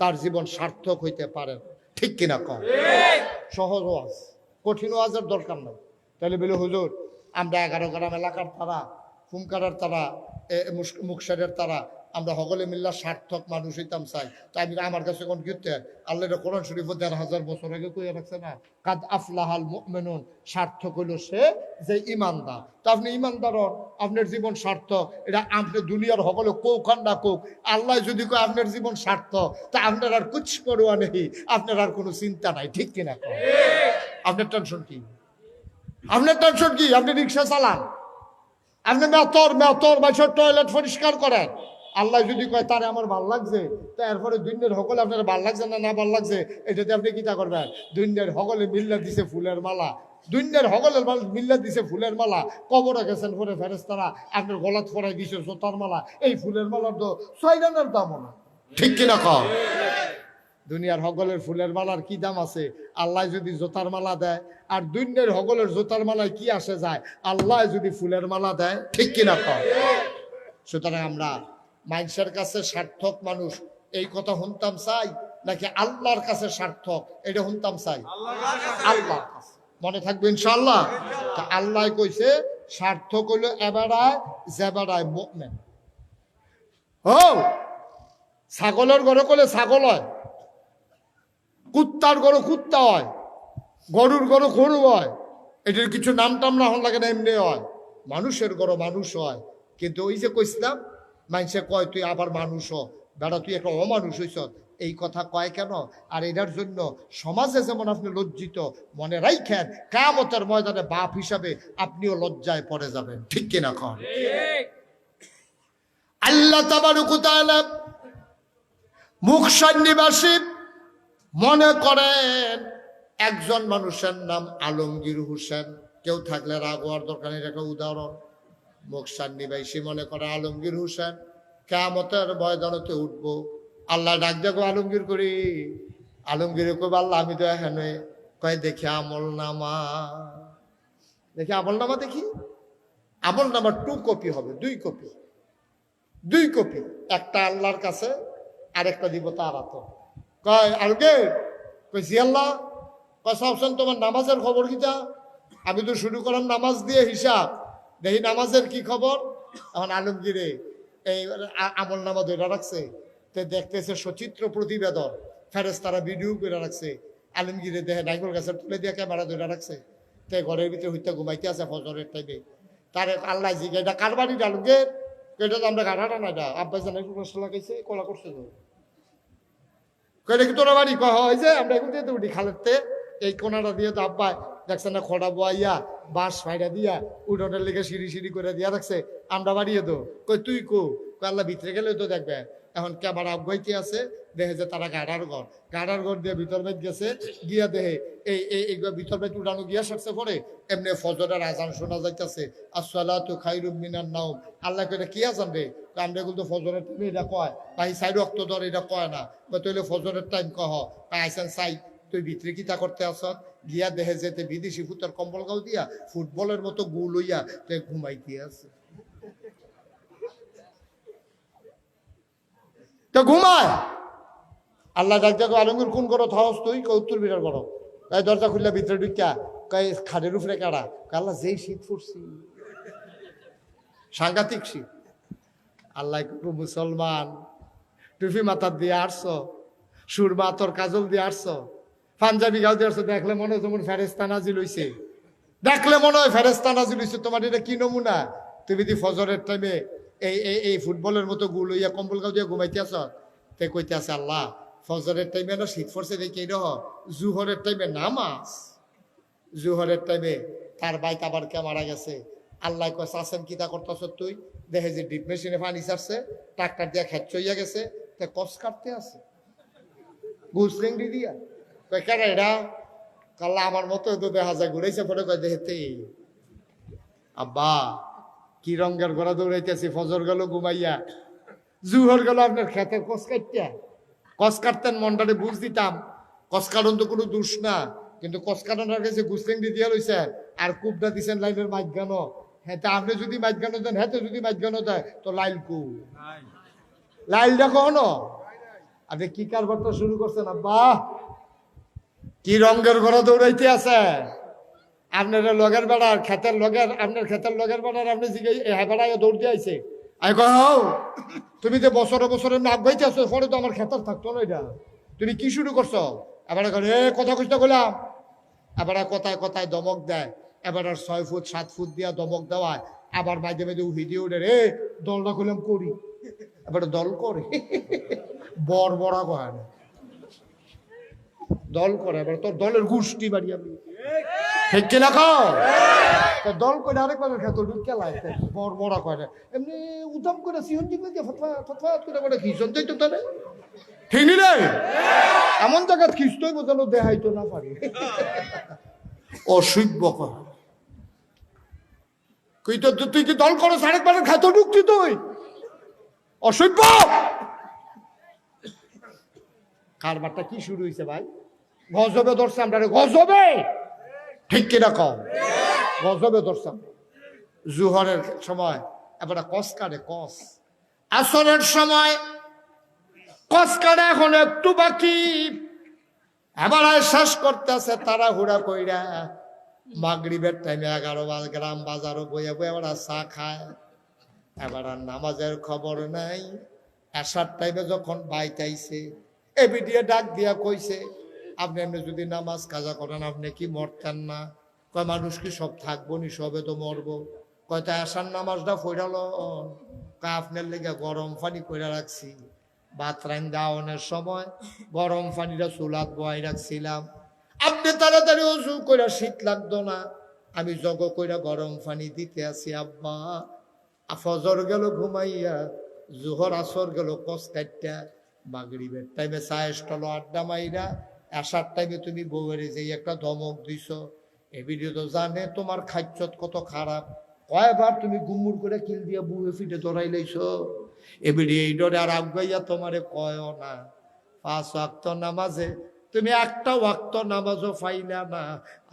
তার জীবন সার্থক হইতে পারে, ঠিক কিনা কম? সহজ ওয়াজ, কঠিন ওয়াজের দরকার নাই। তাহলে বলে হুজুর আমরা 11 গ্রাম এলাকার তারা, ফুমকারের তারা, মুকসারের তারা, আমরা হগলে মিল্লা সার্থক মানুষ হইতাম চাই, তাই আমার কাছে কোন গীতে আল্লাহ কোরআন শরীফ 1000 বছর আগে কইয়া রাখছে না, কাদ আফলাহাল মুমিনুন, সার্থক হইল সে যে ইমানদার। তো আপনি ইমানদার, আপনার জীবন সার্থক, এটা আপনি দুনিয়ার হগলে কৌখান না কোক, আল্লাহ যদি কয় আপনার জীবন সার্থক, তা আপনার আর কুছ পরোয়া নেই, আপনার আর কোনো চিন্তা নাই, ঠিক কিনা? আপনার টেনশন কি? আপনার টেনশন কি? আপনি রিক্সা চালান, আপনি মেতর মেতর বাসের টয়লেট পরিষ্কার করেন, আল্লাহ যদি কয় তারে আমার ভাল লাগছে, তো এরপরে দুনিয়ার সকলে আপনার ভাল লাগছে না ভাল লাগছে এটাতে আপনি কিতা করবেন? দুনিয়ার সকলে মিল্লা দিছে ফুলের মালা, দুনিয়ার সকলের মিল্লা দিছে ফুলের মালা, কবরে গেছেন পরে ফেরেশতারা আপনার গলাত পরাই দিছে জোতার মালা, এই ফুলের মালার তো 6 রানের দামও না, ঠিক কিনা কও? দুনিয়ার হগলের ফুলের মালার কি দাম আছে? আল্লাহ যদি জোতার মালা দেয়, আর দুনিয়ার হগলের জোতার মালায় কি আসে যায় আল্লাহ যদি ফুলের মালা দেয়, ঠিক কিনা কও? সুতরাং আমরা মানুষের কাছে সার্থক মানুষ এই কথা শুনতাম চাই, নাকি আল্লাহর কাছে সার্থক এটা শুনতাম চাই? আল্লাহর কাছে। মনে থাকবে ইনশাআল্লাহ। তা আল্লাহ কইছে সার্থক হইলো এবারায় যেবারায় মুমিন। ও ছাগলের ঘরে করলে ছাগল হয়, কুত্তার গরু কুত্তা হয়, গরুর গরু গরু হয়, এটার কিছু নাম টাম না হন লাগে না, এমনি হয়। মানুষের গরু মানুষ হয়, কিন্তু ওই যে কইছিলাম মানুষে কয় তুই আবার মানুষ হ, বেড়া তুই একটা অমানুষ হইছ, এই কথা কয় কেন? আর এটার জন্য সমাজে যেমন আপনি লজ্জিত, মনে রাখেন কিয়ামতের ময়দানে বাপ হিসাবে আপনিও লজ্জায় পড়ে যাবেন, ঠিক কিনা কন? আল্লাহ তাবারক ওয়া তাআলা মুকশার নিবাসী মনে করেন একজন মানুষের নাম আলমগীর হোসেন, কেউ থাকলে রাগ হওয়ার দরকার নেই, একটা উদাহরণ। মুকশার নিবাসী মনে করে আলমগীর হোসেন কিয়ামতের ময়দানেতে উঠবো, আল্লাহ ডাক দেখো আলমগীর করি, আলমগীর কই আল্লাহ আমি তো এখানে, কয় দেখি আমল নামা, দেখি আমল নামা, দেখি আমল নামা 2 কপি হবে, 2 কপি, 2 কপি, একটা আল্লাহর কাছে আর একটা দিব তার হাত। কয় আলমগীর, কইছি আল্লাহ, কয় সবসময় তোমার নামাজের খবর কিটা? আমি তো শুরু করলাম নামাজ দিয়ে হিসাব, দেখি নামাজের কি খবর। এখন আলমগীরে এই আমল নামা ধরে রাখছে, তো দেখতেছে সচিত্র প্রতিবেদন, ফেরেশতারা ভিডিও করে রাখছে, আলমগীরে দেখে নাইকল গাছের তুলে দিয়ে ক্যামেরা ধরে রাখছে, তো ঘরের ভিতরে হইতে ঘুমাইতে আছে ফজরের টাইমে। তার আল্লাহ জিজ্ঞাসা এটা কার বাড়ি? আলমগীর এটা তো আমরা গাড়াটা না, এটা আব্বাই জানাই লাগাইছে, কলা করছে তো, কয়টা কি তোরা বাড়ি? কয় হয় যে আমরা এখন যেতে উঠি খালেরতে, এই কোনাটা দিয়ে তো আব্বাই দেখছেন না খড়া বোয়াইয়া বাঁশ ফাইডা দিয়া উঠোনের লেগে সিঁড়ি সিঁড়ি করে দিয়া রাখছে, আমরা বাড়িয়ে দো। কই তুই কো? আল্লাহ ভিতরে গেলেও তো দেখবে। এখন ক্যামেরা আবগাইতে আছে, দেখে যে তারা গাড়ার ঘর দিয়ে ভিতর বেদ গেছে, গিয়া দেহে এই ভিতর বেদ উঠানো গিয়া সারছে পরে এমনি ফজরের আজান শোনা যাইতেছে, আসসালাতু খায়রুম মিনান নাওম। আল্লাহ কইটা কি আজান রে? আমরা কিন্তু ফজরের টাইমে এটা কয়, ভাই সাইড রক্ত ধর এটা কয় না, তৈলে ফজরের টাইম কহ। আইসান সাই তুই ভিতরে কিতা করতে আস? গিয়া দেহে যেতে বিদেশি ফুটার কম্বল গাও দিয়া ফুটবলের মতো গুল হইয়া তুই ঘুমাইতে আছে, তো ঘুমায়। আল্লাহ ডাক দেখো আলমগীর কোন করো থাকস তুই? উত্তর বিরার করো। তাই দরজা খুললা ভিতরে ঢুকিয়া কয় খাটের উপরে কাড়া। আল্লাহ যেই শীত পড়ছি, সাংঘাতিক শীত। আল্লাহ মুসলমান টুপি মাথার দিয়ে আসছ, সুরমা তোর কাজল দিয়ে আসছ, পাঞ্জাবি গাও দিয়ে আসছো, দেখলে মনে হয় যেমন ফেরেশতা নাজিল হইছে, দেখলে মনে হয় ফেরেশতা নাজিল হইছে। তোমার এটা কি নমুনা? তুমি যদি ফজরের টাইমে এই ফুটবলের মতো গুল হইয়া কম্বল গাও দিয়ে ঘুমাইতে আস, তে কইতে আছে আল্লাহ ফজরের টাইমে না শীত পড়ছে দেখি এই জুহরের টাইমে নামাজ, জুহরের টাইমে তার বাইক আবার কে মারা গেছে। আল্লাহ কয় চাষেন কিতা করতেছ তুই? দেখে যে ডিপ মেশিনে পানি ছাড়ছে, ট্রাক্টর দিয়া খেচ্ছ হইয়া গেছে, তে কস কাটতে আছে গুসলেংডি দিয়া। কয় কেন এটা? কাল্লা আমার মতো তো দেখা যায় ঘুরাইছে, পরে কয় দেখতে আব্বা কি রঙের ঘোড়া দৌড়াইতেছি, ফজর গেল ঘুমাইয়া, জুহর গেল আপনার খেতের কস কাটতে। কস কাটতেন মনটারে বুঝ দিতাম, কস কাটন তো কোনো দোষ না, কিন্তু কস কাটানোর কাছে গুসলেংডি দিয়া লইছে আর কুপটা দিচ্ছেন লাইনের মাঝখানো। হ্যাঁ তা আপনি যদি মাঝখানো দেন, হ্যাঁ তো যদি মাঝখানো দেয় তো লাইল কু লাইল দেখো ন। আপনি কি কারবারটা শুরু করছেন আব্বা? কি রঙের ঘোড়া দৌড়াইতে আছে আপনার লগের বেড়ার খেতের লগের, আপনার খেতের লগের বেড়ার আপনি হ্যাঁ বেড়ায় দৌড়তে আইছে। আমি কহ তুমি যে বছরে বছরে নাক গাইতে আসো, পরে তো আমার খেতার থাকতো না, এটা তুমি কি শুরু করছো? এবার কথা কইতে গেলাম, এবার কথায় কথায় দমক দেয়, এবার 6 ফুট 7 ফুট দিয়া দমক দেওয়ায়, আবার মাঝে মাঝে উহি দিয়ে উঠে রে দলটা করলাম করি, এবার দল করে বর বড়া কয় দল করে, এবার তোর দলের গোষ্ঠী বাড়ি আমি ঠিক কিনা কও দল করে আরেকবার খেত খেলায় বড় বড় করে এমনি উদম করে সিহন জিগে ফতফা করে বলে খিচন যাইতো তারে ঠিক নি রে এমন জায়গা খিচতই বোঝানো দেখাইতো না পারি অসভ্য কর তুই কি দল করো আরেকবার খেত ঢুকছি তুই অসভ্য কারবারটা কি শুরু হয়েছে ভাই গজবে ধরছে আমরা গজবে ঠিক কিনা কম গজবে ধরছে জুহরের সময় এবার কস কাটে কস আসরের সময় কস কাটে এখন একটু বাকি এবার শেষ করতেছে তারা হুড়া কইরা মাগরিবের টাইমে 11 গ্রাম বাজারও বইয়া বই এবার চা খায় এবার আর নামাজের খবর নাই আসার টাইমে যখন বাইতাইছে এবি দিয়ে ডাক দিয়া কইছে আপনি এমনি যদি নামাজ কাজা করেন আপনি কি মরতেন না কয় মানুষ কি সব থাকবো নি সবে তো মরবো কয়টা আসার নামাজটা ফইরালো কয় আপনার লেগে গরম পানি কইরা রাখছি ভাত রান্দাওনের সময় গরম পানিটা চুলাত বয়াই রাখছিলাম আপনি তাড়াতাড়ি ওযু কইরা শীত লাগতো না আমি জগ কইরা গরম পানি দিতে আসি আব্বা ফজর গেল ঘুমাইয়া জোহর আসর গেল কস কাটটা মাগরিবের টাইমে চায়ের স্টল আড্ডা মাইরা আসার টাইমে তুমি বউয়ের যে একটা ধমক দিছ এ ভিডিও তো জানে তোমার খাদ্যত কত খারাপ কয়বার তুমি গুমুর করে কিল দিয়া বুয়ে ফিটে ধরাই লাইছো এ ভিডিও এই ডরে আর আগাইয়া তোমারে কয়ও না 5 ওয়াক্ত নামাজে তুমি একটা ওয়াক্ত নামাজও পাইলা না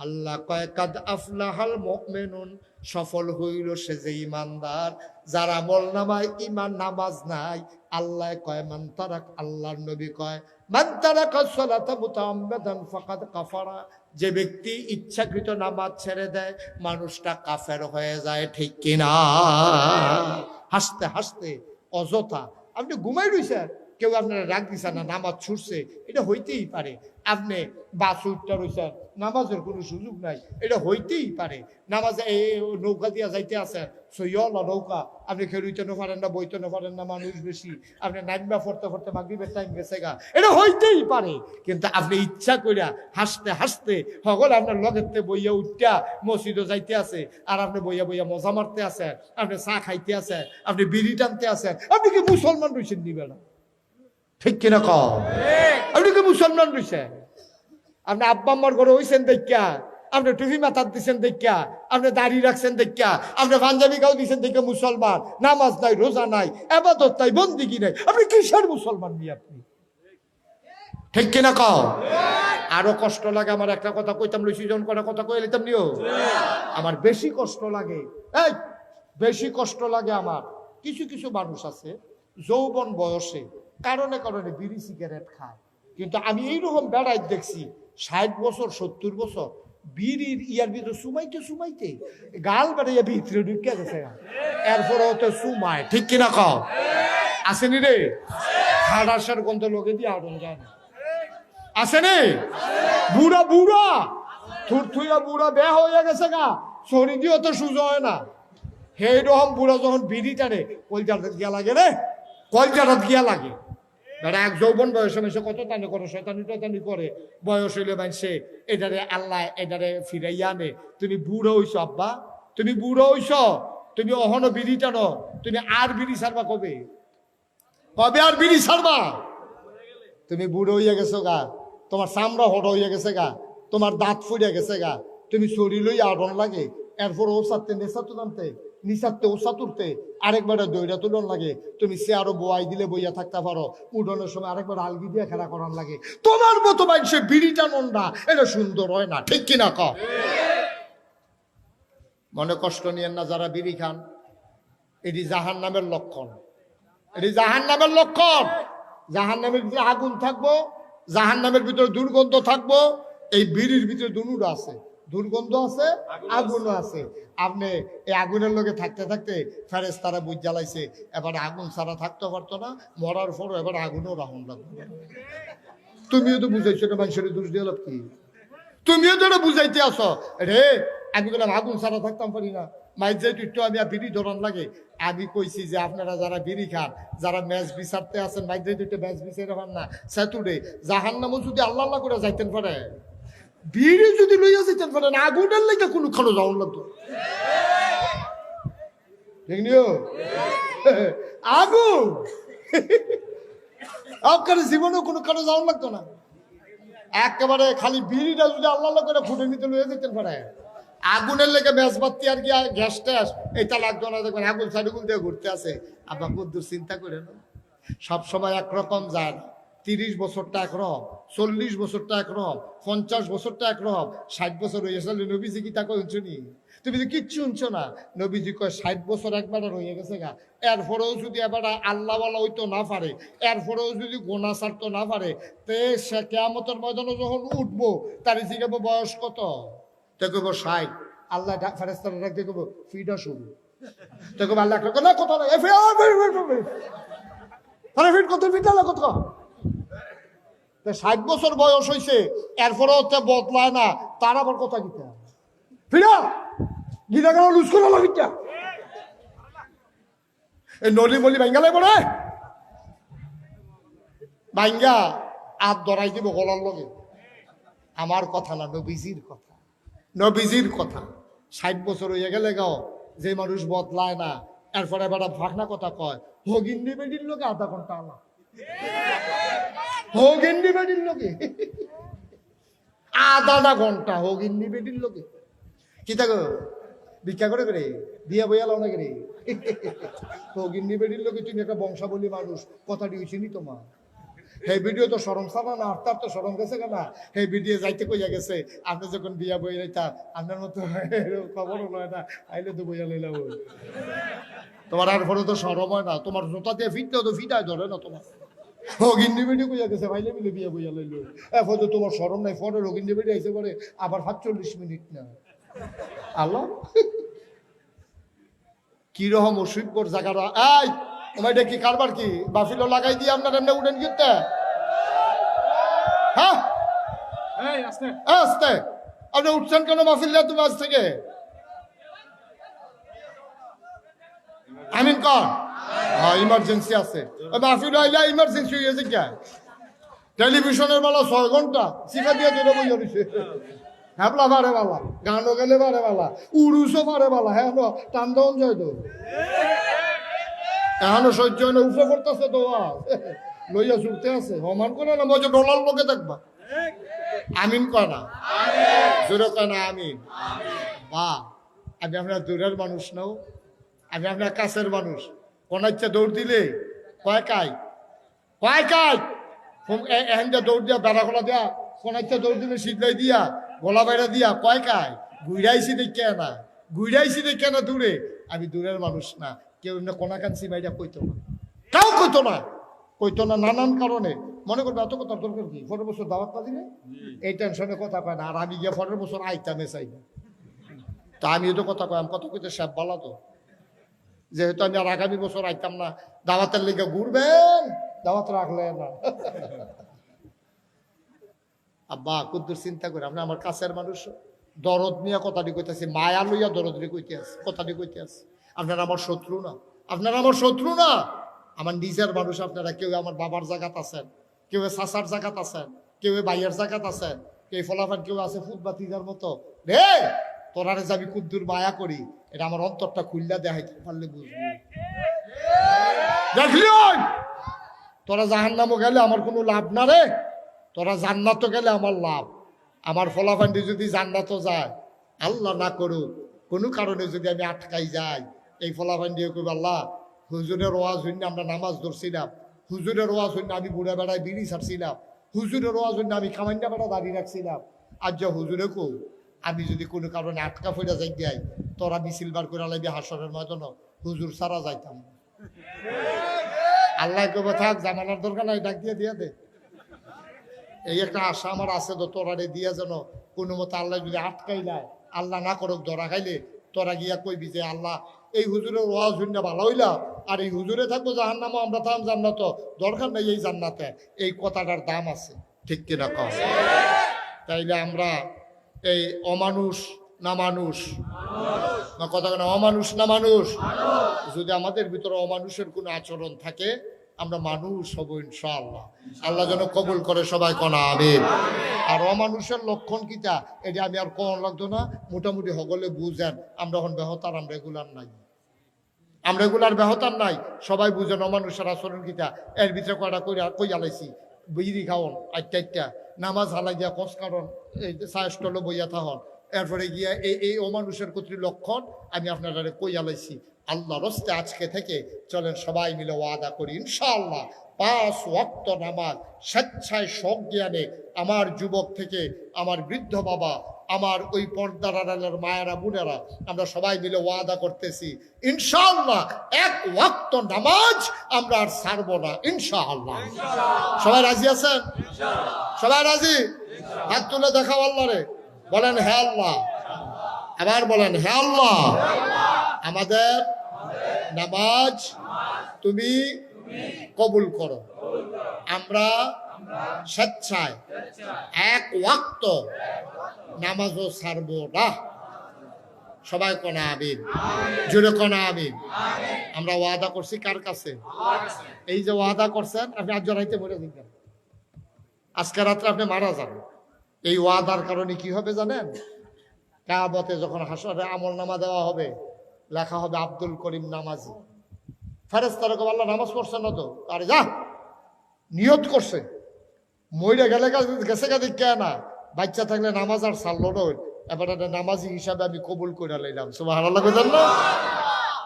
আল্লাহ কয় কাদ আফলাহাল মুমিনুন সফল হইল সে যে ইমানদার যার আমল নামায় ইমান নামাজ নাই আল্লাহ কয় মান তারাক আল্লাহর নবী কয় মান তারাকা সালাতা মুতাআম্মিদান ফাকাদ কাফারা যে ব্যক্তি ইচ্ছাকৃত নামাজ ছেড়ে দেয় মানুষটা কাফের হয়ে যায় ঠিক কিনা হাসতে হাসতে অযথা আপনি ঘুমাই রইছেন কেউ আপনারা রাগ দিছে না নামাজ ছুটছে এটা হইতেই পারে আপনি বাস উঠতে রয়েছেন নামাজের কোনো সুযোগ নাই এটা হইতেই পারে নামাজ নৌকা দিয়া যাইতে আছে সইয়লা নৌকা আপনি খেলুইতে না পারেন না বইতে না পারেন না মানুষ বেশি আপনি নাইমা ফরতে ফরতে মাগরিবের টাইম গেছে গা এটা হইতেই পারে কিন্তু আপনি ইচ্ছা কইরা হাসতে হাসতে সকল আপনার লগেতে বইয়া উঠটা মসজিদও যাইতে আছে আর আপনি বইয়া বইয়া মজা মারতে আছেন আপনি চা খাইতে আছেন আপনি বিড়ি টানতে আছেন আপনি কি মুসলমান রয়েছেন নিবে না ঠিক কিনা কও আপনি কি মুসলমান রয়েছেন আপনি আব্বা আম্মার ঘরে হইছেন দেখা আপনি টুপি মাথার দিচ্ছেন দেখা আপনি দাড়ি রাখছেন দেখা আপনি পাঞ্জাবি গাও দিচ্ছেন দেখে মুসলমান নামাজ নাই রোজা নাই ইবাদত নাই বন্দিগি নাই আপনি কিসের মুসলমান নি আপনি ঠিক কিনা কও আরো কষ্ট লাগে আমার একটা কথা কইতাম লইছি যখন কটা কথা কই লিতাম নিও আমার বেশি কষ্ট লাগে এই বেশি কষ্ট লাগে আমার কিছু কিছু মানুষ আছে যৌবন বয়সে কারণে কারণে বিড়ি সিগারেট খায় কিন্তু আমি এইরকম বেড়াই দেখছি 60 বছর 70 বছর বিড়ির ইয়ার ভিতরে সুমাইতে গাল বেড়াইয়া ভিতরে ঢুকে গেছে এরপরে তো সুমায় ঠিক কিনা কও আসেনি রে খাড়াসার গন্ধ লোকে দিয়ে আড়ন যায় না আসেনি বুড়া বুড়া থুরথুইয়া বুড়া বে হয়ে গেছে গা শরীর দিয়েও তো সুযোগ হয় না সেই রকম বুড়া যখন বিড়ি টানে কলজাটা গিয়া লাগে রে কলজাটা গিয়া লাগে বেড়া এক যৌবন বয়সে মেসে কত টানি করে শয়তানি করে বয়স হইলে মানছে এটারে আল্লাহ এটারে ফিরাইয়া আনে তুমি বুড়ো হইছ আব্বা তুমি বুড়ো হইছ তুমি অহনো বিড়ি টানো তুমি আর বিড়ি ছাড়বা কবে কবে আর বিড়ি ছাড়বা তুমি বুড়ো হইয়া গেছো গা তোমার চামড়া হট হইয়া গেছে গা তোমার দাঁত ফুরিয়া গেছে গা তুমি শরীর লইয়া আডন লাগে এরপর ও সাথে নেশা তুলামতে নিচাতে ওষা তুলতে আরেকবার দইটা তুলন লাগে তুমি সে আরো বোয়াই দিলে বইয়া থাকতে পারো উডনের সময় আরেকবার আলগি দিয়ে খেলা করার লাগে তোমার মতো মানুষের বিড়িটা নন্ডা এটা সুন্দর হয় না ঠিক কিনা ক মনে কষ্ট নিয়েন না যারা বিড়ি খান এটি জাহান নামের লক্ষণ এটি জাহান নামের লক্ষণ জাহান নামের ভিতরে আগুন থাকবো জাহান নামের ভিতরে দুর্গন্ধ থাকবো এই বিড়ির ভিতরে দুনুটা আছে দুর্গন্ধ আছে আগুনও আছে আপনি এই আগুনের লোকে থাকতে থাকতে ফেরেশতারা বুঝ জ্বালাইছে এবার আগুন ছাড়া থাকতে পারতো না মরার পরও এবার আগুনও রাহুন লাগবে তুমিও তো বুঝাইছো না মানুষের দোষ দিয়ে লাভ কি তুমিও তো এটা বুঝাইতে আসো রে আমি বললাম আগুন ছাড়া থাকতাম পারি না মাইর যে একটু আমি বিড়ি ধরান লাগে আমি কইছি যে আপনারা যারা বিড়ি খান যারা ম্যাচ বিচারতে আছেন মাইর যে একটু ম্যাচ বিচারে পান না সেতুডে জাহান্নামও যদি আল্লাহ আল্লাহ করে যাইতেন পারে বিড়ি যদি লইয়া যেতেন পারেন আগুনের লেগে কোনখানে যাওয়ার লাগতো দেখনিও আগুন আপনার জীবনেও কোনখানে যাওয়ার লাগতো না একেবারে খালি বিড়িটা যদি আল্লাহ করে ফুটে নিতে লইয়া যেতেন পারে আগুনের লেগে মেজবাতি আর কি গ্যাস ট্যাস এটা লাগতো না দেখবেন আগুন সাইডুগুল দিয়ে ঘুরতে আছে আপনার কদ্দুর চিন্তা করে না সবসময় একরকম যায় না 30 বছরটা একরকম 40 বছরটা একরকম 50 বছরটা একরকম 60 বছর হয়ে গেছে নবীজি কি তা কই শুনি তুমি তো কিচ্ছু শুনছো না নবীজি কয় 60 বছর একবার হয়ে গেছে গা এরপরেও যদি এবার আল্লাহওয়ালা হইতো না পারে এরপরেও যদি গোনা ছাড়তো না পারে তে সে কিয়ামতের ময়দানে যখন উঠবো তার জিজ্ঞাসা বয়স কত তো কইব 60 আল্লাহ ফেরেশতারা ডাক দিয়ে কইব ফিডা শুরু তো কইব আল্লাহ না কত না আরে ফিট কত ফিট না কত 60 বছর বয়স হয়েছে এরপরেও তে বদলায় না তার আবার কথা কিতা ফিরা গিরা গেল লুজ করে লাগিটা এই নলি মলি ভাঙ্গালে পড়ে ভাঙ্গা আর ধরাই দিব গলার লগে আমার কথা না নবীজির কথা নবীজির কথা 60 বছর হয়ে গেলে গাও যে মানুষ বদলায় না এরপরে এবার ফাঁকনা কথা কয় হগিন্দি বেডির লোকে আধা ঘন্টা আলা হগিন্দি বেডির লোকে আধা ঘন্টা হগিন্দি বেডির লোকে কি থাকো ভিক্ষা করে করে দিয়া বইয়া লাও না করে হগিন্দি বেডির লোকে তুমি একটা বংশাবলী মানুষ কথাটি হয়েছে নি তোমার এই ভিডিও তো সরম সারা না আর তার তো সরম গেছে কেনা এই ভিডিও যাইতে কইয়া গেছে আপনি যখন বিয়া বই রাইতা আপনার মতো খবরও নয় না আইলে তো বইয়া লইলা তোমার আর ফলে তো সরম হয় না তোমার জোতা দিয়ে ফিটলেও তো ফিটায় ধরে না তোমার হগিন্দি বেডি কইয়া গেছে ভাইলে মিলে বিয়া বইয়া লইলো এখন তো তোমার সরম নাই ফলে হগিন্দি বেডি আইসে পরে আবার 45 মিনিট না আল্লাহ কিরকম অসুখর জায়গাটা এই ওমাইটা কি কারবার কি বাফিলো লাগাই দিয়ে আপনার এমনি উঠেন গিয়ে হ্যাঁ আস্তে আপনি উঠছেন কেন মাহফিল তুমি আজ থেকে আমিন কর হ্যাঁ ইমার্জেন্সি আছে মাহফিল আইলে ইমার্জেন্সি হয়েছে কে টেলিভিশনের বেলা 6 ঘন্টা শিখা দিয়ে ধরে বইয়া দিছে হ্যাপলা বারে বালা গানও গেলে বারে বালা উড়ুসও বারে বালা হ্যাঁ টান দেওয়ান যায় তো এখনো সহ্য হয় না উঠে পড়তেছে তো লইয়া ছুটতে আছে সমান করে না মজা ডলার লোকে দেখবা আমিন কয় না জোরে কয় না আমিন বা আমি আপনার দূরের মানুষ নাও আমি আপনার কাছের মানুষ কোন ইচ্ছা দৌড় দিলে কয় কাই এখন যা দৌড় দিয়া বেড়া গলা দিয়া কোন ইচ্ছা দৌড় দিলে শীতলাই দিয়া গলা বাইরা দিয়া কয় কাই ঘুরাইছি দেখে না দূরে আমি দূরের মানুষ না কেউ না কোনা কানসি বাইরা কইতো না তাও কইতো না নানান কারণে মনে করবে এত কথা দরকার কি 15 বছর দাওয়াত না দিলে এই টেনশনে কথা কয় না আর আমি গিয়ে 15 বছর আইতামে চাই না তা আমি তো কথা কয় আমি কথা কইতে সব বলা তো যেহেতু আমি আর আগামী বছর আইতাম না দাওয়াতের লেগে ঘুরবেন দাওয়াত রাখলে না আব্বা কুদ্দুর চিন্তা করে আপনি আমার কাছের মানুষ দরদ নিয়ে কথাটি কইতেছি মায়া লইয়া দরদ রে কইতে আছে কথাটি কইতে আছে আপনারা আমার শত্রু না আমার নিজের মানুষ আপনারা কেউ আমার বাবার জায়গাত আছেন কেউ চাচার জায়গাত আছেন কেউ ভাইয়ের জায়গাত আছেন কেউ ফলাফান কেউ আছে ফুটবাতিজার মতো রে তোরারে যে আমি কুদ্দুর মায়া করি এটা আমার অন্তরটা খুললা দেখাইতে পারলে বুঝবি দেখলি তোরা জাহান্নামও গেলে আমার কোনো লাভ না রে তোরা জান্নাত গেলে আমার লাভ আমার ফলাফান্ডি যদি জান্নাতও যায় আল্লাহ না করুক কোনো কারণে যদি আমি আটকাই যাই এই ফলাফান্ডিও কইব আল্লাহ হুজুরের ওয়াজ হইনি আমরা নামাজ ধরছিলাম হুজুরের ওয়াজ হইনি আমি বুড়া বেড়ায় বিড়ি ছাড়ছিলাম হুজুরের ওয়াজ হইনি আমি খামান্ডা বেড়া দাঁড়িয়ে রাখছিলাম আর যা হুজুরে কো আমি যদি কোনো কারণে আটকা ফইরা যাই যাই তোরা মিছিল বার করে লাগবে হাসরের ময়দান হুজুর সারা যাইতাম আল্লাহ কবে থাক জামানার দরকার নাই ডাক দিয়ে দে এই একটা আশা আমার আছে তো তোরা দিয়া যেন কোনো মতো আল্লাহ যদি আটকাই নেয় আল্লাহ না করুক ধরা খাইলে তোরা গিয়া কইবি যে আল্লাহ এই হুজুরের ওয়াজ হইনা ভালো হইলা আর এই হুজুরে থাকবো জাহান্নামও আমরা থাম জান্নাত দরকার নেই এই জান্নাতে এই কথাটার দাম আছে ঠিক কিনা কম তাইলে আমরা এই অমানুষ না মানুষ না কথা কেন অমানুষ না মানুষ যদি আমাদের ভিতরে অমানুষের কোনো আচরণ থাকে আমরা মানুষ হব ইনশাআল্লাহ আল্লাহ যেন কবুল করে সবাই কনা আমিন আর অমানুষের লক্ষণ কিতা এটা আমি আর কোন লাগতো না, মোটামুটি সকলে বুঝেন আমরা এখন বেহতার, আমরা রেগুলার নাই, আমরা রেগুলার বেহতার নাই, সবাই বুঝেন অমানুষের আচরণ কিতা। এর ভিতরে কয়টা কই আলাইছি, বিড়ি খাওয়ন আটটা নামাজ হালাই দিয়া কস কারণ এই চায় স্টলে বইয়া থাহন, এরপরে গিয়া এই অমানুষের কর্তৃ লক্ষণ আমি আপনারা কই আলাইছি। আল্লাহ রস্তে আজকে থেকে চলেন সবাই মিলে ওয়াদা করি ইনশাআল্লাহ 5 ওয়াক্ত নামাজ স্বেচ্ছায় সজ্ঞানে আমার যুবক থেকে আমার বৃদ্ধ বাবা, আমার ওই পর্দার আড়ালের মায়েরা বোনেরা, আমরা সবাই মিলে ওয়াদা করতেছি ইনশাআল্লাহ 1 ওয়াক্ত নামাজ আমরা আর ছাড়বো না ইনশাআল্লাহ। সবাই রাজি আছেন? সবাই রাজি? হাত তুলে দেখাও আল্লাহ রে, বলেন হে আল্লাহ, আবার বলেন হে আল্লাহ, আমাদের নামাজ তুমি কবুল করো। আমরা স্বেচ্ছায় 1 ওয়াক্ত নামাজও ছাড়বো না। সবাই কোনা আমিন, জোরে কোনা আমিন। আমরা ওয়াদা করছি কার কাছে? এই যে ওয়াদা করছেন আপনি আজ জড়াইতে মরে দিবেন, আজকে রাত্রে আপনি মারা যাবেন। এই ওয়াদার কারণে কি হবে জানেন? কিয়ামতে যখন হাসরে আমল নামা দেওয়া হবে, লেখা হবে আব্দুল করিম নামাজি। ফেরেশতারা কবে আল্লাহ নামাজ পড়ছে না তো, আরে যা নিয়ত করছে, মইরা গেলে গেছে গা দিক না, বাচ্চা থাকলে নামাজ আর ছাড়লো না, এবার একটা নামাজি হিসাবে আমি কবুল করে লাইলাম। সুবহানাল্লাহ কইতেন না?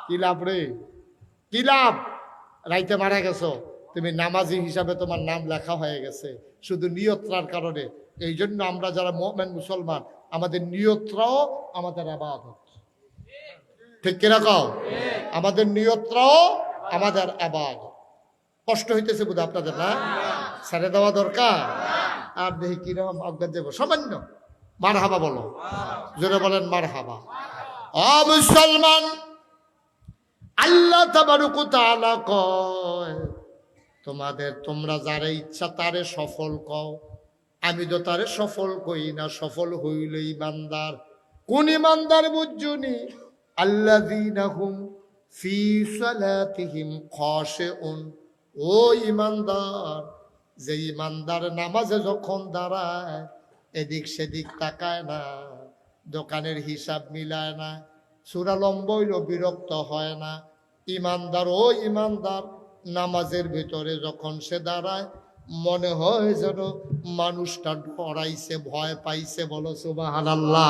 কি লাভ রে, কি লাভ? রাইতে মারা গেছো, তুমি নামাজি হিসাবে তোমার নাম লেখা হয়ে গেছে শুধু নিয়তরার কারণে। এই জন্য আমরা যারা মুমিন মুসলমান, আমাদের নিয়তরাও আমাদের ইবাদত, ঠিক কিনা কও? আমাদের নিয়তরাও আমাদের ইবাদত। কষ্ট হইতেছে বুঝা আপনাদের না? ছেড়ে দেওয়া দরকার। আর দেখি কিরকম অজ্ঞান দেব, সামান্য মারহাবা বলো, জোরে বলেন মারহাবা। ও মুসলমান, আল্লাহ তাবারক ওয়া তাআলা কয় তোমরা যারে ইচ্ছা তারে সফল কও, আমি তো তারে সফল কই না, সফল হইল ইমানদার। কোন ইমানদার বুঝুনি? আল্লাযীনা হুম ফি সালাতিহিম খাশিউন, ও ইমানদার, যে ইমানদার নামাজে যখন দাঁড়ায় এদিক সেদিক তাকায় না, দোকানের হিসাব মিলায় না, সূরা লম্বা হইল বিরক্ত হয় না। ইমানদার, ও ইমানদার, নামাজের ভিতরে যখন সে দাঁড়ায় মনে হয় যেন মানুষটা ডরাইছে, ভয় পাইছে। বলো সুবহানাল্লাহ।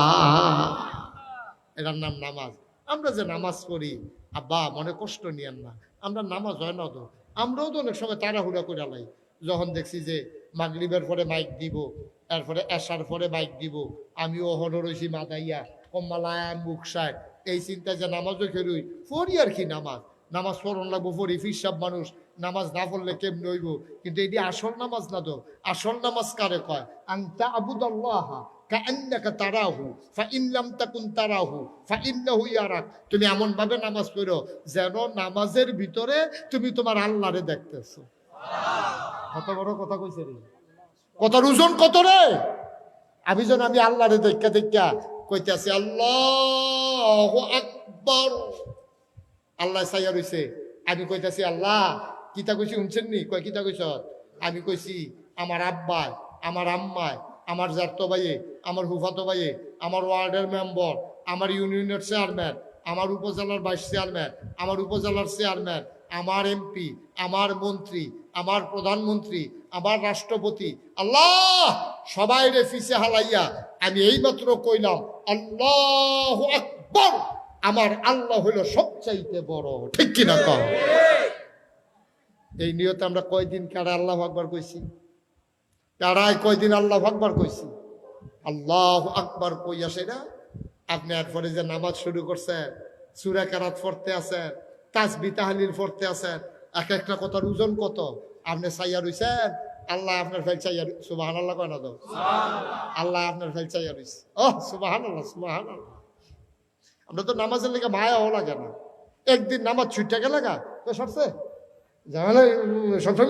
এটার নাম নামাজ। আমরা যে নামাজ পড়ি, আব্বা মনে কষ্ট নিয়েন না, আমরা নামাজ হয় না তো, আমরাও তো অনেক সময় তাড়াহুড়া করে লাই। যখন দেখছি যে মাগরিবের পরে মাইক দিব, এরপরে এশার পরে মাইক দিব, আমিও হনরসি মাদাইয়া কম্মালায় মুখ সায়, এই চিন্তা যে নামাজও খেলুই পড়ি আর কি। নামাজ পড়ন লাগবো, পড়ি ফিরসাব মানুষ, নামাজ না পড়লে কেমন হইব? কিন্তু এটি আসল নামাজ না তো। আসল নামাজ কারে কয়? আনতা আবুদাল্লাহ কাআন্নাকা তারাহু ফাইন লাম তাকুন তারাহু ফাইন্নাহু ইয়ারাক। তুমি এমন ভাবে নামাজ পড়ো যেন নামাজের ভিতরে তুমি তোমার আল্লাহরে দেখতেছো। কত বড় কথা কইছে রে, কথার ওজন কত রে। আমি যেন আমি আল্লাহরে দেখা দেখা কইতেছি আল্লাহু আকবার, আল্লাহ সাইয়া রইছে, আমি কইতাছি আল্লাহ কিতা কইছি শুনছেন নি? কয় কিতা কইছ? আমি কইছি আমার আব্বায়, আমার আম্মায়, আমার জাতো ভাইয়ে, আমার হুফাতো ভাইয়ে, আমার ওয়ার্ডের মেম্বার, আমার ইউনিয়নের চেয়ারম্যান, আমার উপজেলার ভাইস চেয়ারম্যান, আমার উপজেলার চেয়ারম্যান, আমার এমপি, আমার মন্ত্রী, আমার প্রধানমন্ত্রী, আমার রাষ্ট্রপতি, আল্লাহ সবাই রে ফিসে হালাইয়া আমি এইমাত্র কইলাম আল্লাহু আকবার, আমার আল্লাহ হইল সবচাইতে বড়। ঠিক কিনা কও? এই নিয়তে আমরা কয়দিন কারা আল্লাহু আকবার কইছি? কারাই কয়দিন আল্লাহু আকবার কইছি? আল্লাহু আকবার কইয়া সেটা আপনি এরপরে যে নামাজ শুরু করছেন, সূরা কেরাত পড়তে আছেন, তাসবিহ তাহলিল পড়তে আছেন, এক একটা কথার ওজন কত। আপনি চাইয়া রইছেন, আল্লাহ আপনার ফেল চাইয়া। সুবহানাল্লাহ কয় না তো? আল্লাহ আপনার ফেল চাইয়া রইছে। ওহ সুবহানাল্লাহ, সুবহানাল্লাহ। আমরা তো নামাজের লেগে মায়াও লাগে না। একদিন নামাজ ছুটে গেলে গা তো সরছে ঝামেলা, সবসময়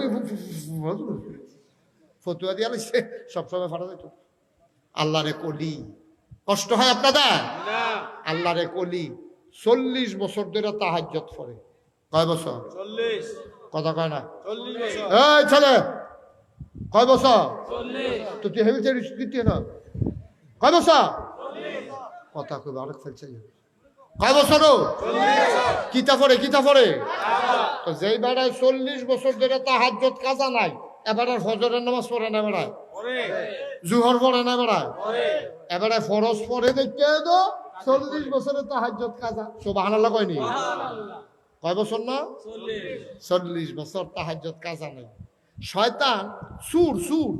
ফতুয়া দিয়া লাগছে, সবসময় ফাটা যেত। আল্লাহ রে কলি, কষ্ট হয় আপনাদের? আল্লাহ রে কলি 40 বছর ধরে তাহাজ্জুদ পড়ে। কয় বছর? 40। কথা কয় না? 40 বছর। এই ছেলে কয় বছর? তো তুই হেবি দিতে না কয় বছর? কথা কই আরেক ফেলছে কয় বছর? কিতা পড়ে তো যেই বেড়ায় 40 বছর ধরে তাহাজ্জুদ কাজা নাই, এবারে ফজরের নামাজ পড়ে না, বেড়ায় জুহর পড়ে না, বেড়ায় এবারে ফরজ পড়ে দেখতে তো 40 বছরের তাহাজ্জুদ কাজা। সুবহানাল্লাহ কয়নি? কয় বছর না? 40 বছর তাহাজ্জুদ কাজা নাই। শয়তান সুর সুর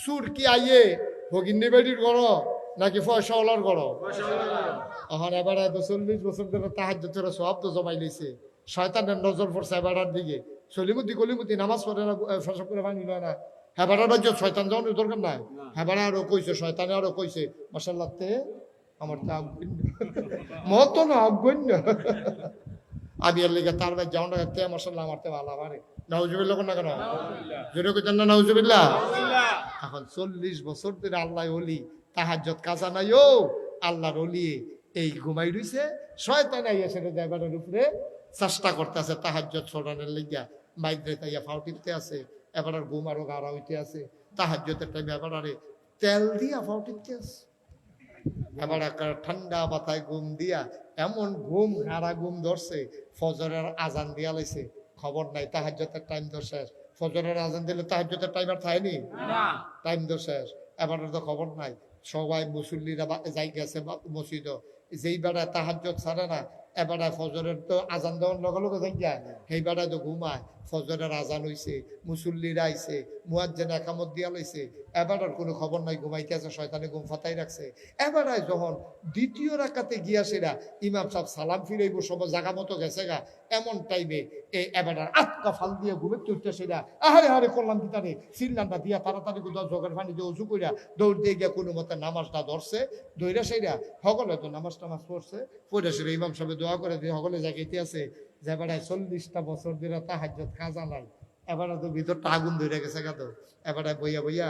সুর কি আইয়ে ভগিনী বেডির ঘর নাকি পয়সাওয়ালার ঘর? এখন এবারে 40 বছর ধরে তাহাজ্জুদের সওয়াব তো জমাই লইছে। শয়তানের নজর পড়ছে এবারের দিকে। কলিমুতি নামাজ পড়ে না, ফসব করে ভাঙি লয় না। হেবারের রাজ্য শয়তান যাওয়ার দরকার নাই। হেবারে আরো কইছে, শয়তানে আরো কইছে মাশাআল্লাহ তে আমার তা মত না অজ্ঞন্য আমি এর লেগে তার ভাই যাও না তে মাশাআল্লাহ আমার তে ভালো পারে। নাউজুবিল্লাহ কোন না কেন? জোরে কইতেন না নাউজুবিল্লাহ? এখন 40 বছর ধরে আল্লাহ ওলি তাহাজ্জুদ কাজা নাই, ও আল্লাহর ওলি এই ঘুমাই রইছে। শয়তান আইয়া সেটা দেবারের উপরে চেষ্টা করতেছে তাহাজ্জুদ ছড়ানোর লাগিয়া। মাইদ্রে তাইয়া ফাউ টিপতে আছে, এবার আর ঘুম আরো গাড়া হইতে আছে। তাহাজ্জুদের টাইমে এবার আরে তেল দিয়া ফাউ টিপতে আছে। এবার ঠান্ডা মাথায় ঘুম দিয়া এমন ঘুম হারা ঘুম ধরছে, ফজরের আজান দিয়া লাইছে, খবর নাই তাহাজ্জুদের টাইম তো শেষ। ফজরের আজান দিলে তাহাজ্জুদের টাইম আর থাকেনি, টাইম তো শেষ। এবার তো খবর নাই, সবাই মুসল্লিরা যাই গেছে মসজিদ। যেই বেড়ায় তাহাজ্জুদ ছাড়ে না, এবারে ফজরের তো আজান দেওয়ার লগে লগে যাই যায়, সেই বেড়ায় তো ঘুমায়। ফজরের আজান হইছে, মুসল্লিরা আইছে, মুয়াজ্জিন একামত দিয়া লইছে, এবার আর কোনো খবর নাই, ঘুমাইতে আছে, শয়তানে ঘুম ফাতাই রাখছে। এবারে যখন দ্বিতীয় রাকাতে গিয়া সেরা ইমাম সাহেব সালাম ফিরাইব, সব জাগা মতো গেছে গা, এমন টাইমে এই এবার আটকা ফাল দিয়ে ঘুমে তুলতে সেরা আহারে হারে করলাম কি তারে সিল্লানটা দিয়া তাড়াতাড়ি কোথাও জগের পানি দিয়ে উঁচু করিয়া দৌড় দিয়ে গিয়া কোনো মতে নামাজটা ধরছে। দৌড়া সেরা সকলে তো নামাজ টামাজ পড়ছে, পড়ে সেরা ইমাম সাহেব দোয়া করে দিয়ে সকলে জায়গাতে আছে যে বেড়ায় 40টা বছর ধরে তাহাজ্জুদ কাজা নাই। এবারে তো ভিতরটা আগুন ধরে গেছে গা। তো এবারে বইয়া বইয়া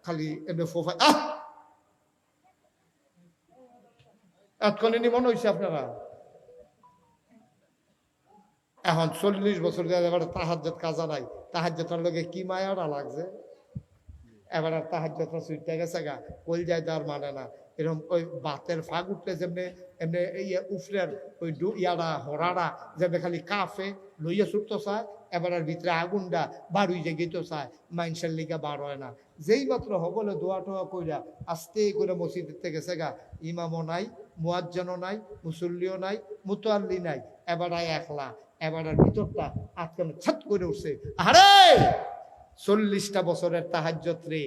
খালি এমনি ফোফা এতক্ষণে মনে হয়েছে আপনারা। এখন 40 বছর ধরে এবার তাহাজ্জুদ কাজা নাই, তাহাজ্জুদের লগে কি মায়াটা লাগছে। এবার আর তাহাজ্জুদটা ছুটতে গেছে গা, কই যায় তার মানে না। এরকম ওই বাতের ফাঁক উঠলে যেমনি এমনি ইয়ে উফরের ওই ইয়ারা হরারা যেমনি খালি কাফে লইয়া ছুটতে চায়, এবার আর ভিতরে আগুনটা বাড়ুই যে গেতে চায়, মাইনসের লিগা বার হয় না। যেই মাত্র হবলে দোয়া টোয়া কইরা আস্তে করে মসজিদের থেকে গেছে গা, ইমামও নাই, মুয়াজ্জিনও নাই, মুসল্লিও নাই, মুতাল্লি নাই, এবার একলা। এবার আর ভিতরটা আটকানো ছাত করে উঠছে। আরে 40টা বছরের তাহাজ্জুদ রে,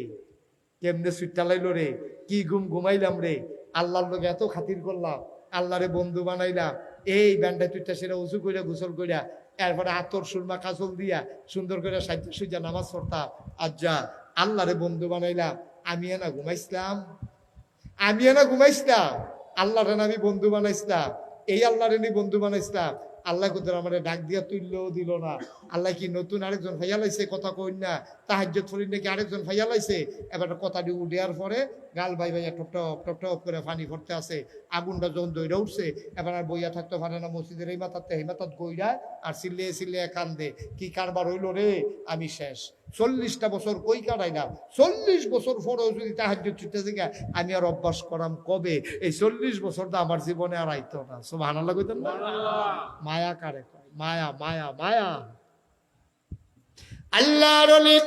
কেমনে সুইটা লাইলো রে, কি ঘুমাইলাম রে, আল্লাহর লোক এত খাতির করলাম, আল্লাহরে বন্ধু বানাইলাম। এই ব্যান্ডা তুইটা সেটা উঁচু কইরা গোসল কইরা এরপরে আতর সুরমা কাজল দিয়া সুন্দর করে সাহিত্য সুজা নামাজ পড়তাম। আজ্জা আল্লাহরে বন্ধু বানাইলাম, আমি না ঘুমাইছিলাম, আল্লাহরে আমি বন্ধু বানাইছিলাম, এই আল্লাহরে নি বন্ধু বানাইছিলাম। আল্লাহ কোথাও আমার ডাক দিয়া তুললেও দিল না। আল্লাহ কি নতুন আরেকজন ভাইয়া লাইছে, কথা কই না তাহাজ্জুদ ফরির নাকি আরেকজন ভাইয়া লাইছে। এবার কথাটি উঠিয়ার পরে গাল ভাই ভাইয়া টপ করে পানি ভরতে আছে। আগুনটা যখন দইরা উঠছে, এবার আর বইয়া থাকতে পারে না, মসজিদের এই মাথাতে এই মাথাত গইরা আর চিল্লিয়ে কান্দে, কি কারবার হইল রে, আমি শেষ। 40টা বছর কই কাটাইলাম, 40 বছর পরেও যদি তাহাজ্জুদ ছুটতে থেকে আমি আর অভ্যাস করাম কবে? এই 40 বছরটা আমার জীবনে আর আইতো না। সুবহানাল্লাহ কইতেন না? মায়া কারে কয়? মায়া মায়া মায়া। আল্লাহর ওলি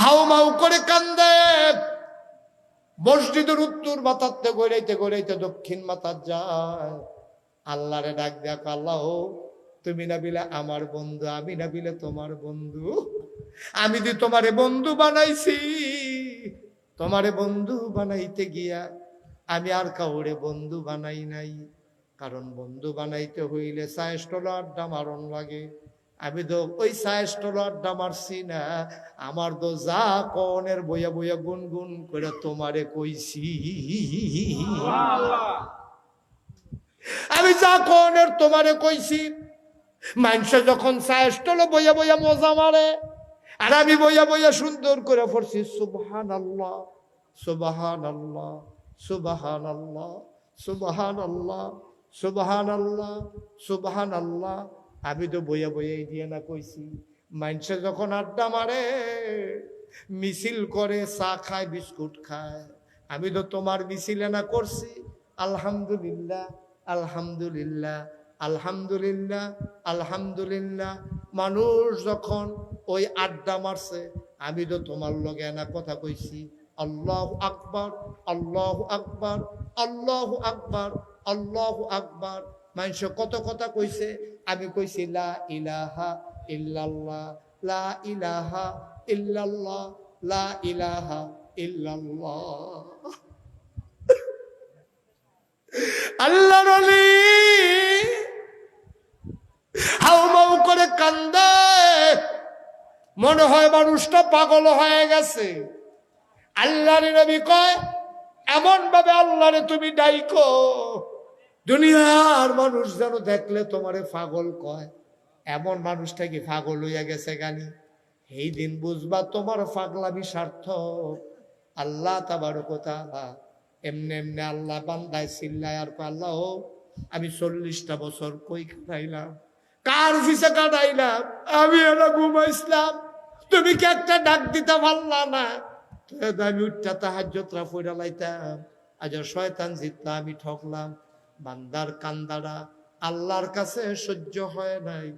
হাউমাউ করে কান্দে, মসজিদের উত্তর মাথাতে গড়াইতে দক্ষিণ মাথার যায়। আল্লাহরে ডাক দেখ, আল্লাহ তুমি না বিলে আমার বন্ধু, আমি না বিলে তোমার বন্ধু। আমি যে তোমারে বন্ধু বানাইছি, তোমারে বন্ধু বানাইতে গিয়া আমি আর কাউরে বন্ধু বানাই নাই। কারণ বন্ধু বানাইতে হইলে চায়েস্টল আড্ডা মারণ লাগে। আমি তো ওই চায়েস্টল আড্ডা মারছি না, আমার তো যা কনের বইয়া বইয়া গুনগুন করে তোমারে কইছি। আমি যা কনের তোমারে কইছি। মানুষে যখন চায়েস্টল বইয়া বইয়া মজা মারে, আর আমি বইয়া বইয়া সুন্দর করে পড়ছি সুবহানাল্লাহ সুবহানাল্লাহ সুবহানাল্লাহ সুবহানাল্লাহ সুবহানাল্লাহ সুবহানাল্লাহ। আমি তো বইয়া বইয়া দিয়ে না কইছি। মানুষে যখন আড্ডা মারে, মিছিল করে, চা খায়, বিস্কুট খায়, আমি তো তোমার মিছিলে না করছি আলহামদুলিল্লাহ আলহামদুলিল্লাহ আলহামদুলিল্লাহ আলহামদুলিল্লাহ। মানুষ যখন ওই আড্ডা মারছে, আমি তো তোমার লগে না কথা কইছি আল্লাহু আকবার আল্লাহু আকবার আল্লাহু আকবার আল্লাহু আকবার। মানুষ কত কথা কইছে, আমি কইছি লা ইলাহা ইল্লাল্লাহ লা ইলাহা ইল্লাল্লাহ লা ইলাহা ইল্লাল্লাহ। আল্লাহর ওলি হাউমাউ করে কান্দে, মনে হয় মানুষটা পাগল হয়ে গেছে। আল্লাহর নবী কয়, এমন ভাবে আল্লাহরে তুমি ডাইকো, দুনিয়ার মানুষ যেন দেখলে তোমারে পাগল কয়। এমন মানুষটা কি পাগল হইয়া গেছে গানি? এই দিন বুঝবা তোমার পাগলামি সার্থক। আল্লাহ তাবারক ওয়া তাআলা এমনি এমনি আল্লাহ বান্দায় চিল্লায় আর কয়, আল্লাহ আমি 40টা বছর কই কাটাইলাম, কার পিছে কাটাইলাম, আমি এলা ঘুমাইছিলাম, তুমি কি একটা ডাক দিতে পারলা না? আমি উঠটা তাহাজ্জুদরা পড়া লাইতাম, আজ শয়তান জিতলা, আমি ঠকলাম। বান্দার কান্দারা আল্লাহর কাছে সহ্য হয় নাই।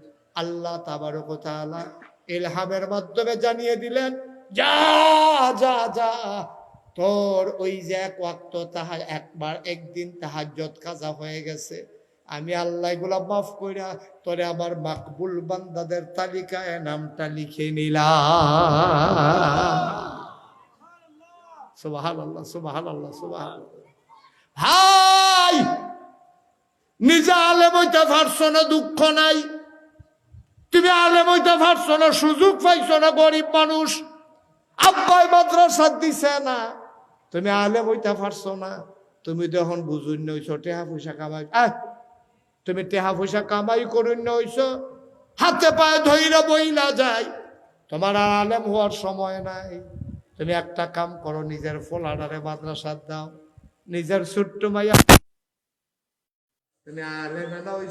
আল্লাহ তাবারক ওয়া তাআলা ইলহামের মাধ্যমে জানিয়ে দিলেন, যা যা যা, তোর ওই যে এক ওয়াক্ত একবার একদিন তাহাজ্জুদ কাজা হয়ে গেছে, আমি আল্লাহ এগুলা মাফ কইরা তোরে আমার মাকবুল বান্দাদের তালিকায় নামটা লিখে নিলাম। সুবহানাল্লাহ সুবহানাল্লাহ সুবহানাল্লাহ। ভাই, নিজে আলেম হইতে পারছো না, দুঃখ নাই। তুমি আলেম হইতে পারছো না, সুযোগ পাইছো না, গরিব মানুষ, আব্বাই মাদ্রাসা দিছে না, তুমি আলেম হইতে পারছো না। তুমি যখন বুঝুন হইছো, টেহা পয়সা কামাই, তুমি টেহা পয়সা কামাই করুন হইছো, হাতে পায়ে ধইরা বইলা যায়, তোমার আর আলেম হওয়ার সময় নাই। তুমি একটা কাম করো, নিজের ফোলাডারে মাদ্রাসা দাও, নিজের ছোট্ট মাইয়া, তুমি আলেম না হইছো।